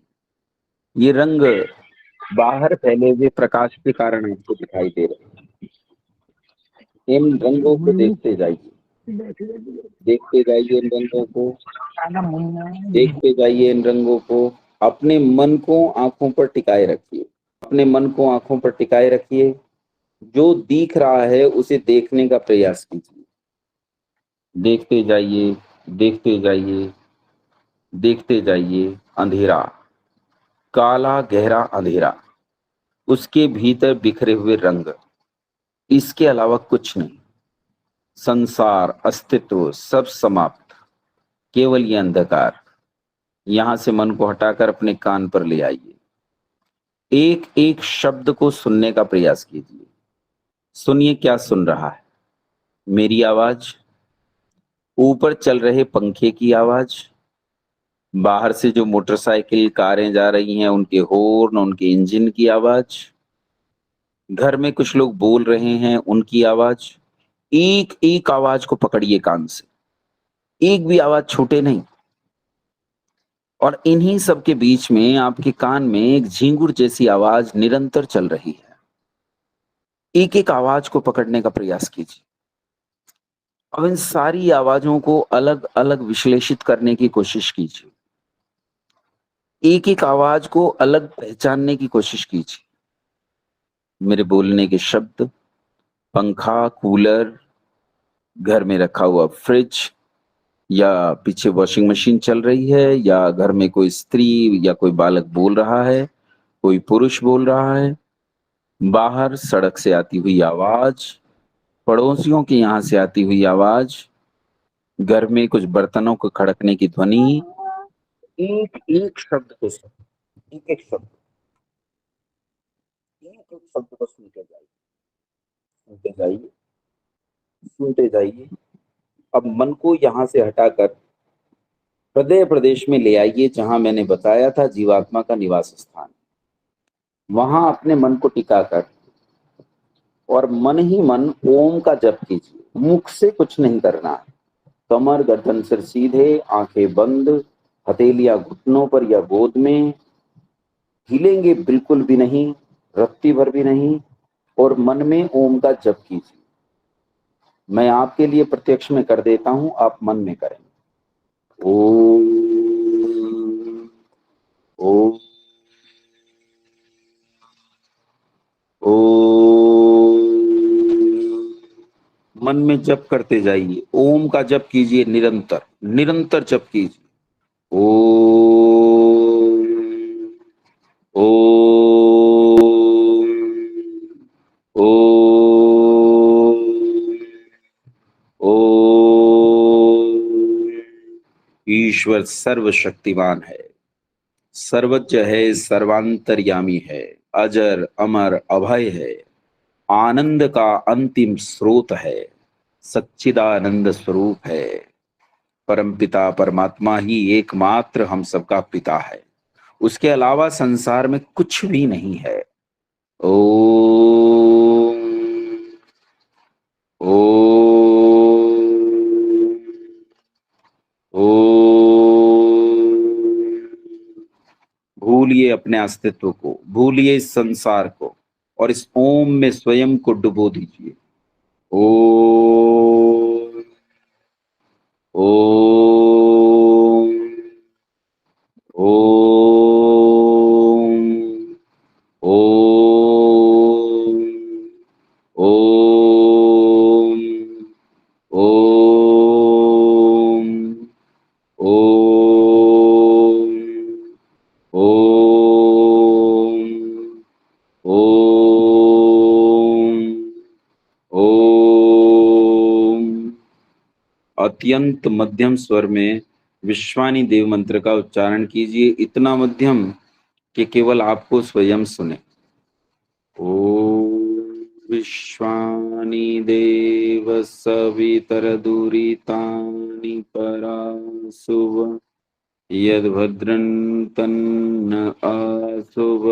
ये रंग बाहर फैले हुए प्रकाश के कारण आपको दिखाई दे रहे हैं। इन रंगों को देखते जाइए, देखते जाइए इन रंगों को, देखते जाइए इन रंगों को। अपने मन को आंखों पर टिकाए रखिए, अपने मन को आंखों पर टिकाए रखिए। जो दिख रहा है उसे देखने का प्रयास कीजिए। देखते जाइए, देखते जाइए, देखते जाइए। अंधेरा, काला गहरा अंधेरा, उसके भीतर बिखरे हुए रंग, इसके अलावा कुछ नहीं। संसार, अस्तित्व सब समाप्त, केवल ये अंधकार। यहां से मन को हटाकर अपने कान पर ले आइए। एक एक शब्द को सुनने का प्रयास कीजिए। सुनिए क्या सुन रहा है। मेरी आवाज, ऊपर चल रहे पंखे की आवाज, बाहर से जो मोटरसाइकिल कारें जा रही हैं उनके हॉर्न, उनके इंजन की आवाज, घर में कुछ लोग बोल रहे हैं उनकी आवाज। एक एक आवाज को पकड़िए कान से, एक भी आवाज छूटे नहीं। और इन्हीं सब के बीच में आपके कान में एक झींगुर जैसी आवाज निरंतर चल रही है। एक एक आवाज को पकड़ने का प्रयास कीजिए। अब इन सारी आवाजों को अलग अलग विश्लेषित करने की कोशिश कीजिए। एक एक आवाज को अलग पहचानने की कोशिश कीजिए। मेरे बोलने के शब्द, पंखा, कूलर, घर में रखा हुआ फ्रिज, या पीछे वॉशिंग मशीन चल रही है, या घर में कोई स्त्री या कोई बालक बोल रहा है, कोई पुरुष बोल रहा है, बाहर सड़क से आती हुई आवाज, पड़ोसियों के यहां से आती हुई आवाज, घर में कुछ बर्तनों को खड़कने की ध्वनि। एक एक शब्द को सुन, एक एक शब्द, एक एक शब्द को सुनते जाइए, सुनते जाइए, सुनते जाइए। अब मन को यहां से हटाकर हृदय प्रदेश में ले आइए, जहां मैंने बताया था जीवात्मा का निवास स्थान। वहां अपने मन को टिकाकर और मन ही मन ओम का जप कीजिए। मुख से कुछ नहीं करना है। कमर गर्दन सिर सीधे, आंखें बंद, हथेलियां घुटनों पर या गोद में, हिलेंगे बिल्कुल भी नहीं, रत्ती भर भी नहीं, और मन में ओम का जप कीजिए। मैं आपके लिए प्रत्यक्ष में कर देता हूं, आप मन में करें। ओम, ओम, ओम। मन में जप करते जाइए, ओम का जप कीजिए, निरंतर निरंतर जप कीजिए। ओम, ओम, ओम, ओम। ईश्वर सर्वशक्तिमान है, सर्वज्ञ है, सर्वांतर्यामी है, अजर अमर अभय है, आनंद का अंतिम स्रोत है, सच्चिदानंद स्वरूप है। परमपिता परमात्मा ही एकमात्र हम सबका पिता है। उसके अलावा संसार में कुछ भी नहीं है। ओम, ओम, ओम। भूलिए अपने अस्तित्व को, भूलिए इस संसार को, और इस ओम में स्वयं को डुबो दीजिए। ओम, ओम, ओम, ओम, ओम, ओम, ओम, ओम, ओम, ओम। अत्यंत मध्यम स्वर में विश्वानी देव मंत्र का उच्चारण कीजिए, इतना मध्यम कि केवल आपको स्वयं सुने। ओम विश्वानी देव सवितरदुरितानि पराशुव यद्भद्रं तन्न आशुव।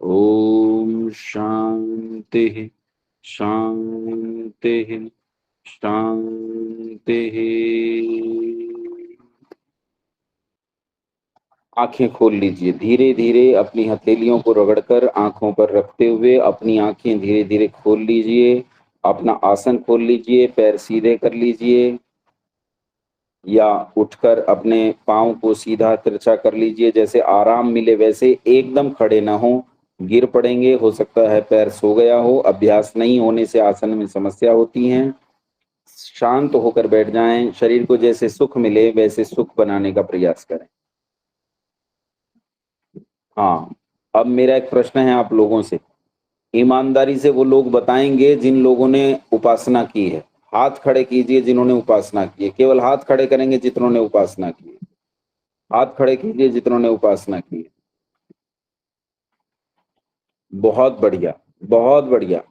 ओम शांति शांति शांति। आंखें खोल लीजिए धीरे धीरे, अपनी हथेलियों को रगड़कर आंखों पर रखते हुए अपनी आंखें धीरे धीरे खोल लीजिए। अपना आसन खोल लीजिए, पैर सीधे कर लीजिए या उठकर अपने पाँव को सीधा तिरछा कर लीजिए, जैसे आराम मिले वैसे। एकदम खड़े ना हो, गिर पड़ेंगे, हो सकता है पैर सो गया हो। अभ्यास नहीं होने से आसन में समस्या होती है। शांत होकर बैठ जाएं, शरीर को जैसे सुख मिले वैसे सुख बनाने का प्रयास करें। हाँ, अब मेरा एक प्रश्न है आप लोगों से, ईमानदारी से वो लोग बताएंगे जिन लोगों ने उपासना की है। हाथ खड़े कीजिए जिन्होंने उपासना की है, केवल हाथ खड़े करेंगे जितनों ने उपासना की है। हाथ खड़े कीजिए जितनों ने उपासना की है। बहुत बढ़िया, बहुत बढ़िया।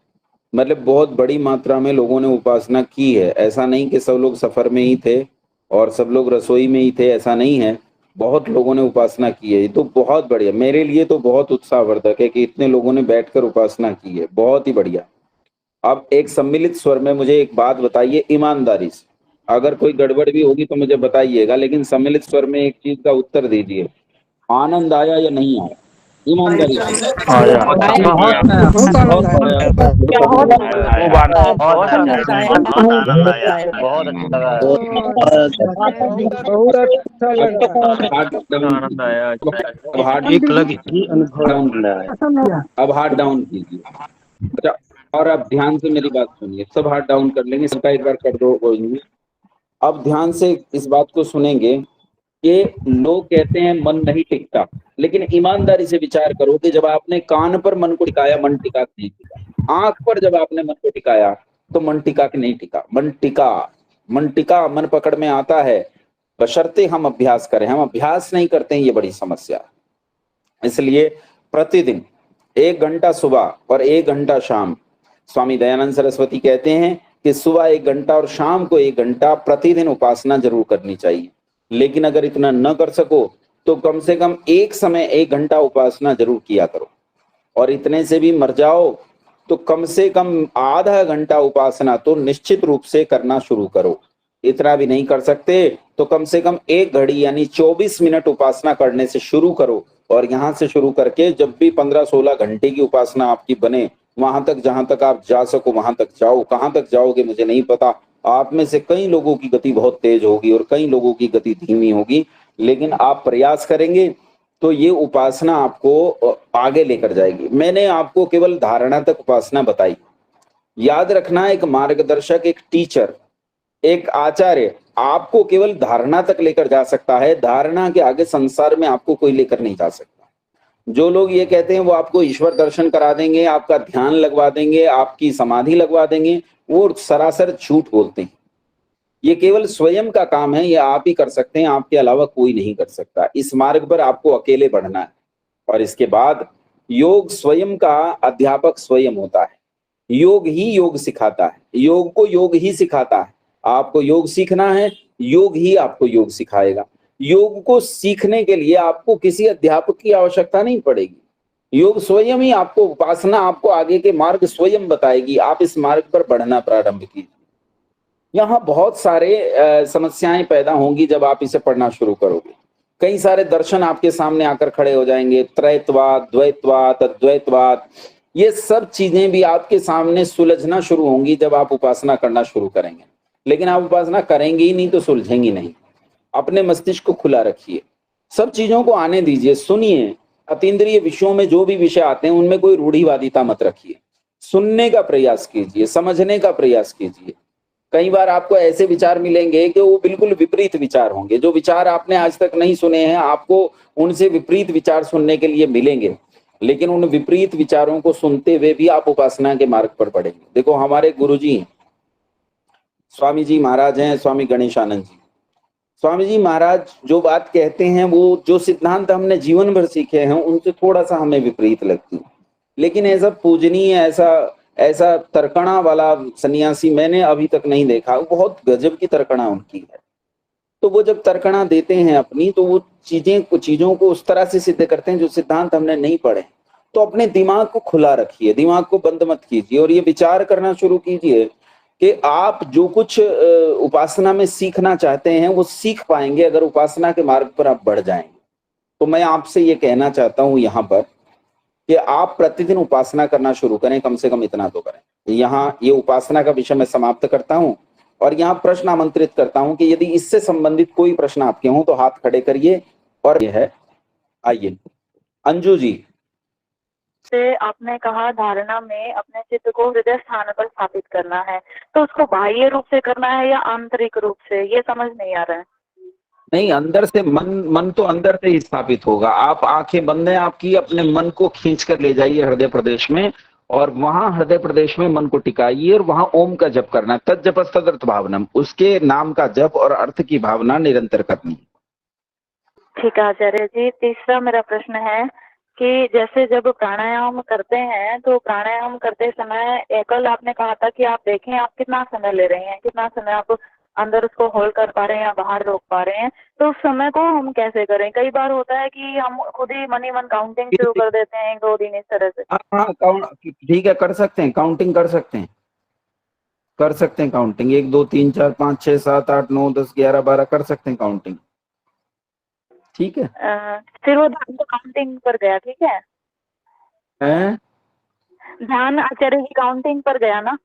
मतलब बहुत बड़ी मात्रा में लोगों ने उपासना की है। ऐसा नहीं कि सब लोग सफर में ही थे और सब लोग रसोई में ही थे, ऐसा नहीं है। बहुत लोगों ने उपासना की है, ये तो बहुत बढ़िया। मेरे लिए तो बहुत उत्साहवर्धक है कि इतने लोगों ने बैठकर उपासना की है, बहुत ही बढ़िया। अब एक सम्मिलित स्वर में मुझे एक बात बताइए ईमानदारी से, अगर कोई गड़बड़ भी होगी तो मुझे बताइएगा, लेकिन सम्मिलित स्वर में एक चीज का उत्तर दीजिए, आनंद आया या नहीं आया? ईमानदारी से। आया। बहुत बहुत आनंद आनंद आया। बहुत खूब आनंद, बहुत आनंद आया, बहुत आनंद आया, बहुत अच्छा लगा, बहुत अच्छा लगा। आनंद आया। एक अलग ही अनुभव अब हाथ डाउन कीजिए। अच्छा, और अब ध्यान से मेरी बात सुनिए, सब हाथ डाउन कर लेंगे, सबका एक बार कर दो कोई नहीं। अब ध्यान से इस बात को सुनेंगे कि लोग कहते हैं मन नहीं टिकता, लेकिन ईमानदारी से विचार करो कि जब आपने कान पर मन को टिकाया, मन टिका कि नहीं टिका? आंख पर जब आपने मन को टिकाया तो मन टिका कि नहीं टिका? मन टिका। मन टिका, मन पकड़ में आता है, बशर्ते हम अभ्यास करें। हम अभ्यास नहीं करते हैं, ये बड़ी समस्या है। इसलिए प्रतिदिन 1 घंटा सुबह और 1 घंटा शाम, स्वामी दयानंद सरस्वती कहते हैं कि सुबह 1 घंटा और शाम को 1 घंटा प्रतिदिन उपासना जरूर करनी चाहिए। लेकिन अगर इतना न कर सको तो कम से कम एक समय 1 घंटा उपासना जरूर किया करो। और इतने से भी मर जाओ तो कम से कम आधा घंटा उपासना तो निश्चित रूप से करना शुरू करो। इतना भी नहीं कर सकते तो कम से कम 1 घड़ी यानी 24 मिनट उपासना करने से शुरू करो। और यहाँ से शुरू करके जब भी 15-16 घंटे की उपासना आपकी बने, वहां तक जहां तक आप जा सको वहां तक जाओ। कहां तक जाओगे मुझे नहीं पता। आप में से कई लोगों की गति बहुत तेज होगी और कई लोगों की गति धीमी होगी, लेकिन आप प्रयास करेंगे तो ये उपासना आपको आगे लेकर जाएगी। मैंने आपको केवल धारणा तक उपासना बताई। याद रखना, एक मार्गदर्शक, एक टीचर, एक आचार्य आपको केवल धारणा तक लेकर जा सकता है। धारणा के आगे संसार में आपको कोई लेकर नहीं जा सकता। जो लोग ये कहते हैं वो आपको ईश्वर दर्शन करा देंगे, आपका ध्यान लगवा देंगे, आपकी समाधि लगवा देंगे, वो सरासर झूठ बोलते हैं। ये केवल स्वयं का काम है, ये आप ही कर सकते हैं, आपके अलावा कोई नहीं कर सकता। इस मार्ग पर आपको अकेले बढ़ना है। और इसके बाद योग स्वयं का अध्यापक स्वयं होता है। योग ही योग सिखाता है, योग को योग ही सिखाता है। आपको योग सीखना है, योग ही आपको योग सिखाएगा। योग को सीखने के लिए आपको किसी अध्यापक की आवश्यकता नहीं पड़ेगी। योग स्वयं ही आपको, उपासना आपको आगे के मार्ग स्वयं बताएगी। आप इस मार्ग पर बढ़ना प्रारंभ कीजिए। यहाँ बहुत सारे समस्याएं पैदा होंगी जब आप इसे पढ़ना शुरू करोगे। कई सारे दर्शन आपके सामने आकर खड़े हो जाएंगे, त्रैतवाद, द्वैतवाद, अद्वैतवाद, ये सब चीजें भी आपके सामने सुलझना शुरू होंगी जब आप उपासना करना शुरू करेंगे। लेकिन आप उपासना करेंगे ही नहीं तो सुलझेंगी नहीं। अपने मस्तिष्क को खुला रखिए, सब चीजों को आने दीजिए, सुनिए। अतीन्द्रिय विषयों में जो भी विषय आते हैं उनमें कोई रूढ़िवादिता मत रखिए। सुनने का प्रयास कीजिए, समझने का प्रयास कीजिए। कई बार आपको ऐसे विचार मिलेंगे कि वो बिल्कुल विपरीत विचार होंगे। जो विचार आपने आज तक नहीं सुने हैं, आपको उनसे विपरीत विचार सुनने के लिए मिलेंगे। लेकिन उन विपरीत विचारों को सुनते हुए भी आप उपासना के मार्ग पर बढ़ेंगे। देखो, हमारे गुरुजी स्वामी जी महाराज हैं, स्वामी गणेशानंद जी। स्वामी जी महाराज जो बात कहते हैं, वो जो सिद्धांत हमने जीवन भर सीखे हैं, उनसे थोड़ा सा हमें विपरीत लगती है। लेकिन ऐसा पूजनीय, ऐसा ऐसा तर्कणा वाला सन्यासी मैंने अभी तक नहीं देखा। वो बहुत गजब की तर्कणा उनकी है। तो वो जब तर्कणा देते हैं अपनी, तो वो चीजों को उस तरह से सिद्ध करते हैं जो सिद्धांत हमने नहीं पढ़े। तो अपने दिमाग को खुला रखिए, दिमाग को बंद मत कीजिए, और ये विचार करना शुरू कीजिए कि आप जो कुछ उपासना में सीखना चाहते हैं वो सीख पाएंगे अगर उपासना के मार्ग पर आप बढ़ जाएंगे। तो मैं आपसे ये कहना चाहता हूं यहाँ पर कि आप प्रतिदिन उपासना करना शुरू करें, कम से कम इतना तो करें। यहाँ ये उपासना का विषय मैं समाप्त करता हूं और यहाँ प्रश्न आमंत्रित करता हूं कि यदि इससे संबंधित कोई प्रश्न आपके हों तो हाथ खड़े करिए। और ये है, आइए अंजू जी। से आपने कहा धारणा में अपने चित्त को हृदय स्थान पर स्थापित करना है, तो उसको बाह्य रूप से करना है या आंतरिक रूप से, ये समझ नहीं आ रहा है। नहीं, अंदर से मन तो अंदर से ही स्थापित होगा। आप आंखें बंद हैं आपकी, अपने मन को खींच कर ले जाइए हृदय प्रदेश में, और वहां हृदय प्रदेश में मन को टिकाइए और वहां ओम का जप करना है। तज्जपस्तदर्थ भावनम, उसके नाम का जप और अर्थ की भावना निरंतर करनी है। ठीक है आचार्य जी। तीसरा मेरा प्रश्न है कि जैसे जब प्राणायाम करते हैं तो प्राणायाम करते समय कल आपने कहा था कि आप देखें आप कितना समय ले रहे हैं, कितना समय आप अंदर उसको होल्ड कर पा रहे हैं या बाहर रोक पा रहे हैं, तो उस समय को हम कैसे करें। कई बार होता है कि हम खुद ही मन ही मन काउंटिंग शुरू कर देते हैं 1-2 दिन इस तरह से। हाँ, ठीक है, कर सकते हैं काउंटिंग, कर सकते हैं काउंटिंग। 1 2 3 4 5 6 7 8 9 10 11 12 कर सकते हैं काउंटिंग। ठीक है। फिर वो ध्यान तो काउंटिंग पर गया, ठीक है, हैं? ध्यान आचार्य की काउंटिंग पर गया ना।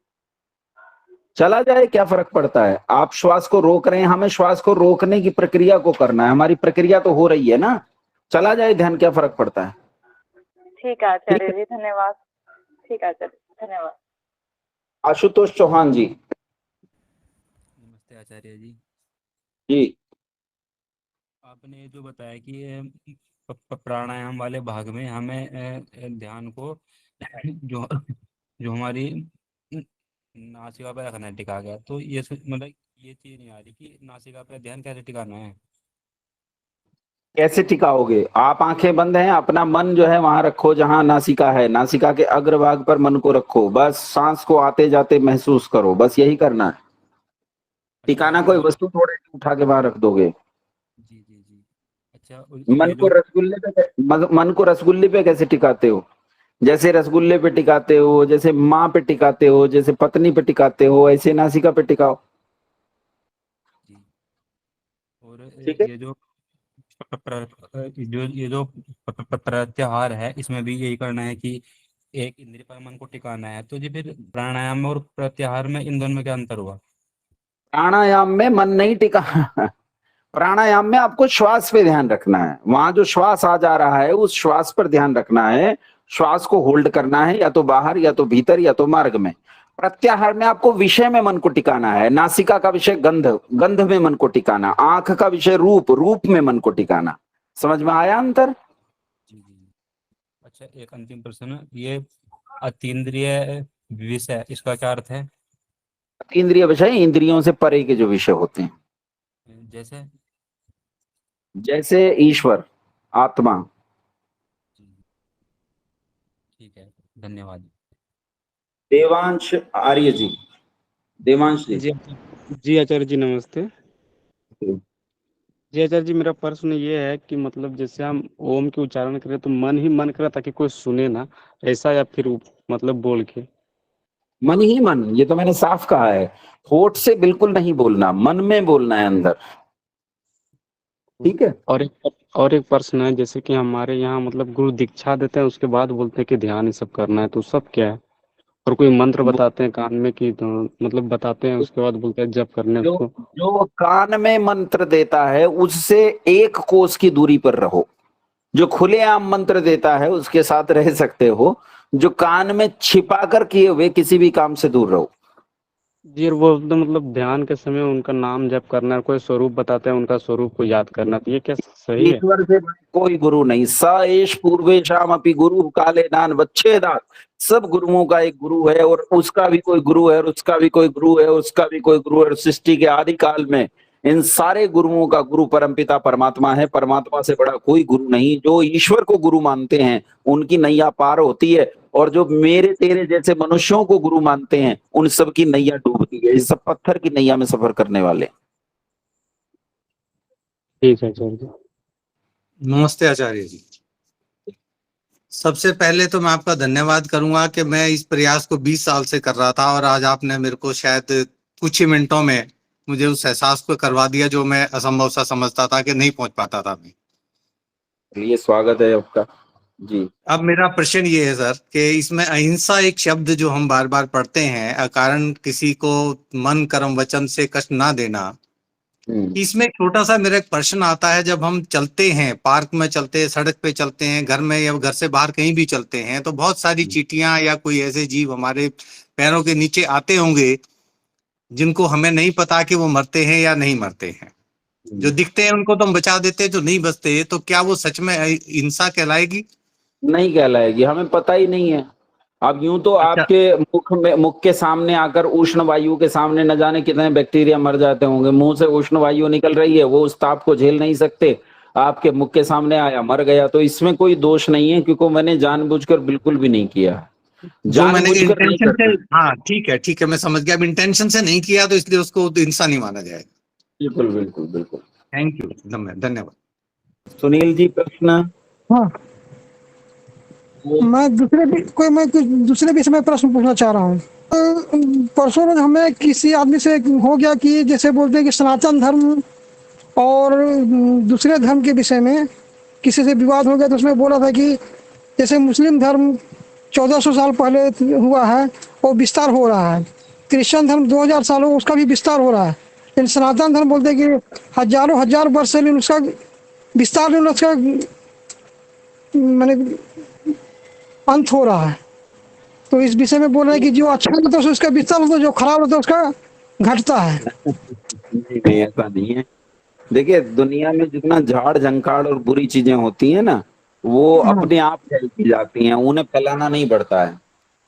चला जाए, क्या फर्क पड़ता है। आप श्वास को रोक रहे हैं, हमें श्वास को रोकने की प्रक्रिया को करना है। हमारी प्रक्रिया तो हो रही है ना, चला जाए ध्यान, क्या फर्क पड़ता है। ठीक है आचार्य जी, धन्यवाद। ठीक है आचार्य, धन्यवाद। आशुतोष चौहान जी। नमस्ते आचार्य जी। जी, आपने जो बताया कि प्राणायाम वाले भाग में हमें ध्यान को जो जो हमारी नासिका पे रखना है टिका गया, तो ये मतलब ये चीज नहीं आ रही कि नासिका पे ध्यान कैसे टिकाना है। कैसे टिकाओगे। आप आंखें बंद हैं, अपना मन जो है वहां रखो जहां नासिका है, नासिका के अग्रभाग पर मन को रखो, बस सांस को आते जाते महसूस करो, बस यही करना है। टिकाना कोई वस्तु थोड़े उठा के वहां रख दोगे। जी जी जी। अच्छा, मन को रसगुल्ले पे कैसे टिकाते हो। जैसे रसगुल्ले पे टिकाते हो, जैसे माँ पे टिकाते हो, जैसे पत्नी पे टिकाते हो, ऐसे नासिका पे टिकाओ। जी। और ठीक है। ये जो प्रत्याहार है इसमें भी यही करना है कि एक इंद्रिय पर मन को टिकाना है। तो जी फिर प्राणायाम और प्रत्याहार में इन दोनों में क्या अंतर हुआ। प्राणायाम में मन नहीं टिका प्राणायाम में आपको श्वास पे ध्यान रखना है, वहां जो श्वास आ जा रहा है उस श्वास पर ध्यान रखना है, श्वास को होल्ड करना है, या तो बाहर या तो भीतर या तो मार्ग में। प्रत्याहार में आपको विषय में मन को टिकाना है, नासिका का विषय गंध, गंध में मन को टिकाना, आंख का विषय रूप, रूप में मन को टिकाना। समझ में आया अंतर। जी जी। अच्छा, एक अंतिम प्रश्न, ये अतीन्द्रिय विषय इसका क्या अर्थ है। इंद्रिय विषय इंद्रियों से परे के जो विषय होते हैं, जैसे जैसे ईश्वर, आत्मा। ठीक है, धन्यवाद। देवांश आर्य जी। देवांश जी। जी जी आचार्य जी नमस्ते। जी आचार्य जी, मेरा प्रश्न ये है कि मतलब जैसे हम ओम के उच्चारण करें तो मन ही मन करे ताकि कोई सुने ना, ऐसा, या फिर मतलब बोल के। मन ही मन, ये तो मैंने साफ कहा है, होठ से बिल्कुल नहीं बोलना, मन में बोलना है अंदर। ठीक है। और एक प्रश्न है, जैसे कि हमारे यहाँ मतलब गुरु दीक्षा देते हैं उसके बाद बोलते हैं कि ध्यान ये सब करना है, तो सब क्या है। और कोई मंत्र बताते हैं कान में कि, तो मतलब बताते हैं उसके बाद बोलते हैं जप करने जो उसको। जो कान में मंत्र देता है उससे 1 कोस की दूरी पर रहो। जो खुलेआम मंत्र देता है उसके साथ रह सकते हो, जो कान में छिपा कर किए हुए किसी भी काम से दूर रहो। जी, और वो मतलब ध्यान के समय उनका नाम जप करना है, कोई स्वरूप बताते हैं उनका स्वरूप को याद करना, तो ये क्या सही है। ईश्वर से कोई गुरु नहीं। स एष पूर्वेशाम अपि गुरु काले नान वच्छेदात्। सब गुरुओं का एक गुरु है, और उसका भी कोई गुरु है, और उसका भी कोई गुरु है, उसका भी कोई गुरु है। सृष्टि के आदि काल में इन सारे गुरुओं का गुरु परमपिता परमात्मा है। परमात्मा से बड़ा कोई गुरु नहीं। जो ईश्वर को गुरु मानते हैं उनकी नैया पार होती है, और जो मेरे तेरे जैसे मनुष्यों को गुरु मानते हैं उन सब की नैया डूबती है। ये सब पत्थर की नैया में सफर करने वाले। ठीक है आचार्य जी। नमस्ते आचार्य जी। सबसे पहले तो मैं आपका धन्यवाद करूंगा कि मैं इस प्रयास को 20 साल से कर रहा था, और आज आपने मेरे को शायद कुछ ही मिनटों में मुझे उस एहसास को करवा दिया जो मैं असंभव सा समझता था कि नहीं पहुंच पाता था मैं। लिए स्वागत है आपका जी। अब मेरा प्रश्न ये है सर कि इसमें अहिंसा एक शब्द जो हम बार बार पढ़ते हैं, अकारण किसी को मन कर्म वचन से कष्ट ना देना, इसमें छोटा सा मेरा एक प्रश्न आता है। जब हम चलते हैं, पार्क में चलते हैं, सड़क पे चलते हैं, घर में या घर से बाहर कहीं भी चलते हैं, तो बहुत सारी चींटियां या कोई ऐसे जीव हमारे पैरों के नीचे आते होंगे जिनको हमें नहीं पता कि वो मरते हैं या नहीं मरते हैं। जो दिखते हैं उनको तो हम बचा देते हैं, जो नहीं बचते तो क्या वो सच में हिंसा कहलाएगी? नहीं कहलाएगी, हमें पता ही नहीं है। अब यूं तो अच्छा। आपके मुख के सामने आकर उष्ण वायु के सामने न जाने कितने बैक्टीरिया मर जाते होंगे। मुंह से उष्ण वायु निकल रही है, वो उस ताप को झेल नहीं सकते, आपके मुख के सामने आया मर गया। तो इसमें कोई दोष नहीं है, क्योंकि मैंने जानबूझकर बिल्कुल भी नहीं किया। जो मैंने जानबूझकर नहीं इंटेंशन से, करते। हाँ ठीक है मैं समझ गया। अब इंटेंशन से नहीं किया तो इसलिए उसको तो हिंसा नहीं माना जाएगा। बिल्कुल बिल्कुल बिल्कुल। थैंक यू, धन्यवाद। सुनील जी प्रश्न। हाँ, मैं कुछ दूसरे विषय में प्रश्न पूछना चाह रहा हूँ। परसों रोज हमें किसी आदमी से हो गया कि जैसे बोलते हैं कि सनातन धर्म और दूसरे धर्म के विषय में किसी से विवाद हो गया, तो उसमें बोला था कि जैसे मुस्लिम धर्म 1400 साल पहले हुआ है वो विस्तार हो रहा है, क्रिश्चियन धर्म 2000 साल हो उसका भी विस्तार हो रहा है, लेकिन सनातन धर्म बोलते हैं कि हजारों हजार वर्ष से उसका विस्तार नहीं, उसका मैंने अंत हो रहा है। तो इस विषय में बोल रहे हैं कि जो अच्छा होता है उसका विस्तार होता है, जो खराब होता है उसका घटता है। नहीं, ऐसा नहीं है। देखिए, दुनिया में जितना झाड़ झंकाड़ और बुरी चीजें होती हैं ना, वो अपने आप फैलती जाती हैं, उन्हें फैलाना नहीं पड़ता है।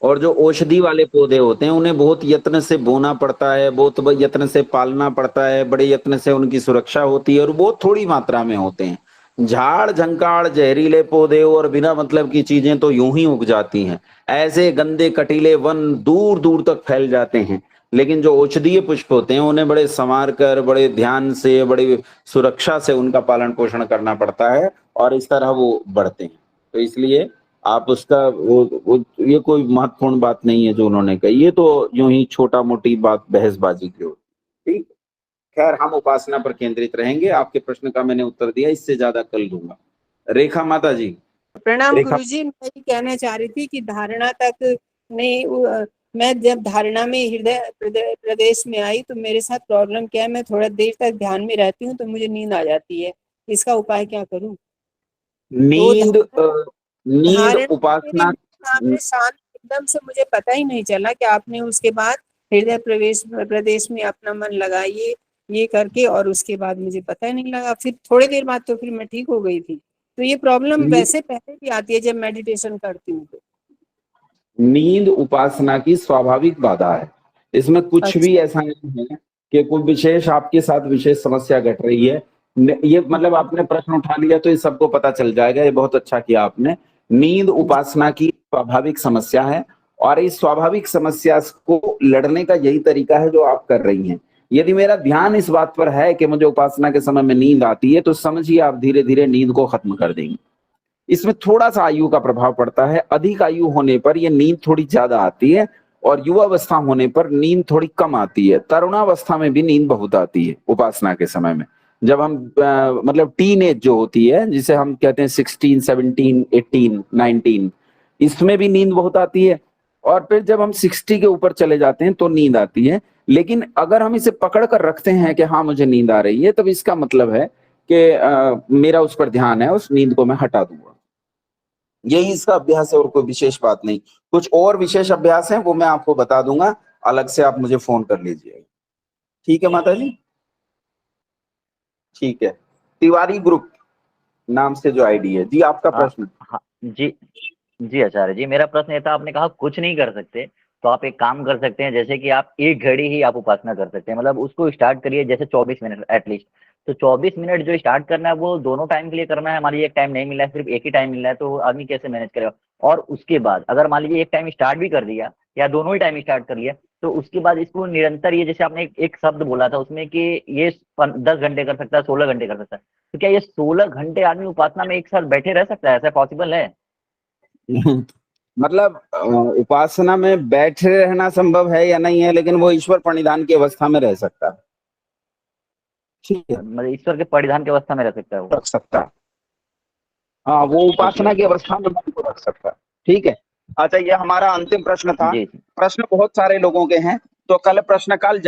और जो औषधि वाले पौधे होते हैं उन्हें बहुत यत्न से बोना पड़ता है, बहुत यत्न से पालना पड़ता है, बड़े यत्न से उनकी सुरक्षा होती है, और बहुत थोड़ी मात्रा में होते हैं। झाड़ झंकाड़ जहरीले पौधे और बिना मतलब की चीजें तो यूं ही उग जाती हैं। ऐसे गंदे कटीले वन दूर दूर तक फैल जाते हैं, लेकिन जो औषधीय पुष्प होते हैं उन्हें बड़े संवार कर, बड़े ध्यान से, बड़ी सुरक्षा से उनका पालन पोषण करना पड़ता है, और इस तरह वो बढ़ते हैं। तो इसलिए आप उसका वो ये कोई महत्वपूर्ण बात नहीं है जो उन्होंने कही, ये तो यूं ही छोटा मोटी बात बहसबाजी की होती। ठीक, खैर हम उपासना पर केंद्रित रहेंगे। आपके प्रश्न का मैंने उत्तर दिया, इससे ज्यादा कल दूंगा। रेखा माता जी। प्रणाम गुरुजी। मैं ये कहना चाह रही थी कि धारणा तक नहीं, मैं जब धारणा में हृदय प्रदेश में आई तो मेरे साथ प्रॉब्लम क्या है, मैं थोड़ा देर तक ध्यान में रहती हूँ तो मुझे नींद आ जाती है। इसका उपाय क्या करूँ? नींद उपासना शांत एकदम से मुझे पता ही नहीं चला कि आपने उसके बाद हृदय प्रदेश में अपना मन लगाइए ये करके, और उसके बाद मुझे पता ही नहीं लगा। फिर थोड़ी देर बाद तो फिर मैं ठीक हो गई थी। तो ये प्रॉब्लम वैसे पहले भी आती है जब मेडिटेशन करती हूँ तो। नींद उपासना की स्वाभाविक बाधा है, इसमें कुछ भी ऐसा नहीं है कि कोई विशेष आपके साथ विशेष समस्या घट रही है। ये मतलब आपने प्रश्न उठा लिया तो ये सबको पता चल जाएगा। ये बहुत अच्छा किया आपने। नींद उपासना की स्वाभाविक समस्या है, और इस स्वाभाविक समस्या को लड़ने का यही तरीका है जो आप कर रही हैं। यदि मेरा ध्यान इस बात पर है कि मुझे उपासना के समय में नींद आती है, तो समझिए आप धीरे धीरे नींद को खत्म कर देंगे। इसमें थोड़ा सा आयु का प्रभाव पड़ता है। अधिक आयु होने पर यह नींद थोड़ी ज्यादा आती है, और युवावस्था होने पर नींद थोड़ी कम आती है। तरुणावस्था में भी नींद बहुत आती है उपासना के समय में। जब हम मतलब टीन एज जो होती है, जिसे हम कहते हैं 16, 17, 18, 19, इसमें भी नींद बहुत आती है। और फिर जब हम 60 के ऊपर चले जाते हैं तो नींद आती है। लेकिन अगर हम इसे पकड़ कर रखते हैं कि हाँ मुझे नींद आ रही है, तब इसका मतलब है कि मेरा उस पर ध्यान है, उस नींद को मैं हटा दूंगा। यही इसका अभ्यास है और कोई विशेष बात नहीं। कुछ और विशेष अभ्यास है वो मैं आपको बता दूंगा, अलग से आप मुझे फोन कर लीजिएगा। ठीक है माता जी? ठीक है। तिवारी ग्रुप नाम से जो आईडी है जी, आपका प्रश्न। हाँ जी आचार्य जी, मेरा प्रश्न ये था, आपने कहा कुछ नहीं कर सकते, तो आप एक काम कर सकते हैं, जैसे कि आप 1 घड़ी ही आप उपासना कर सकते हैं, मतलब उसको स्टार्ट करिए जैसे 24 मिनट एटलीस्ट। तो 24 मिनट जो स्टार्ट करना है वो दोनों टाइम के लिए करना है। मान लीजिए एक टाइम नहीं मिला है, सिर्फ एक ही टाइम मिल रहा है, तो आदमी कैसे मैनेज करेगा। और उसके बाद अगर मान लीजिए एक टाइम स्टार्ट भी कर दिया या दोनों ही टाइम स्टार्ट कर लिया, तो उसके बाद इसको निरंतर, ये जैसे आपने एक शब्द बोला था उसमें कि ये 10 घंटे कर सकता है, 16 घंटे कर सकता है, तो क्या ये 16 घंटे आदमी उपासना में एक साथ बैठे रह सकता है? ऐसा पॉसिबल है? मतलब उपासना में बैठे रहना संभव है या नहीं है, लेकिन वो ईश्वर प्रणिधान की अवस्था में रह सकता है। ठीक है, मतलब ईश्वर के परिधान की अवस्था में रह सकता है वो? रख सकता है। हाँ, वो उपासना की अवस्था में मन को रख सकता है। ठीक है। अच्छा, ये हमारा अंतिम प्रश्न था। जी। प्रश्न बहुत सारे लोगों के हैं, तो कल प्रश्न काल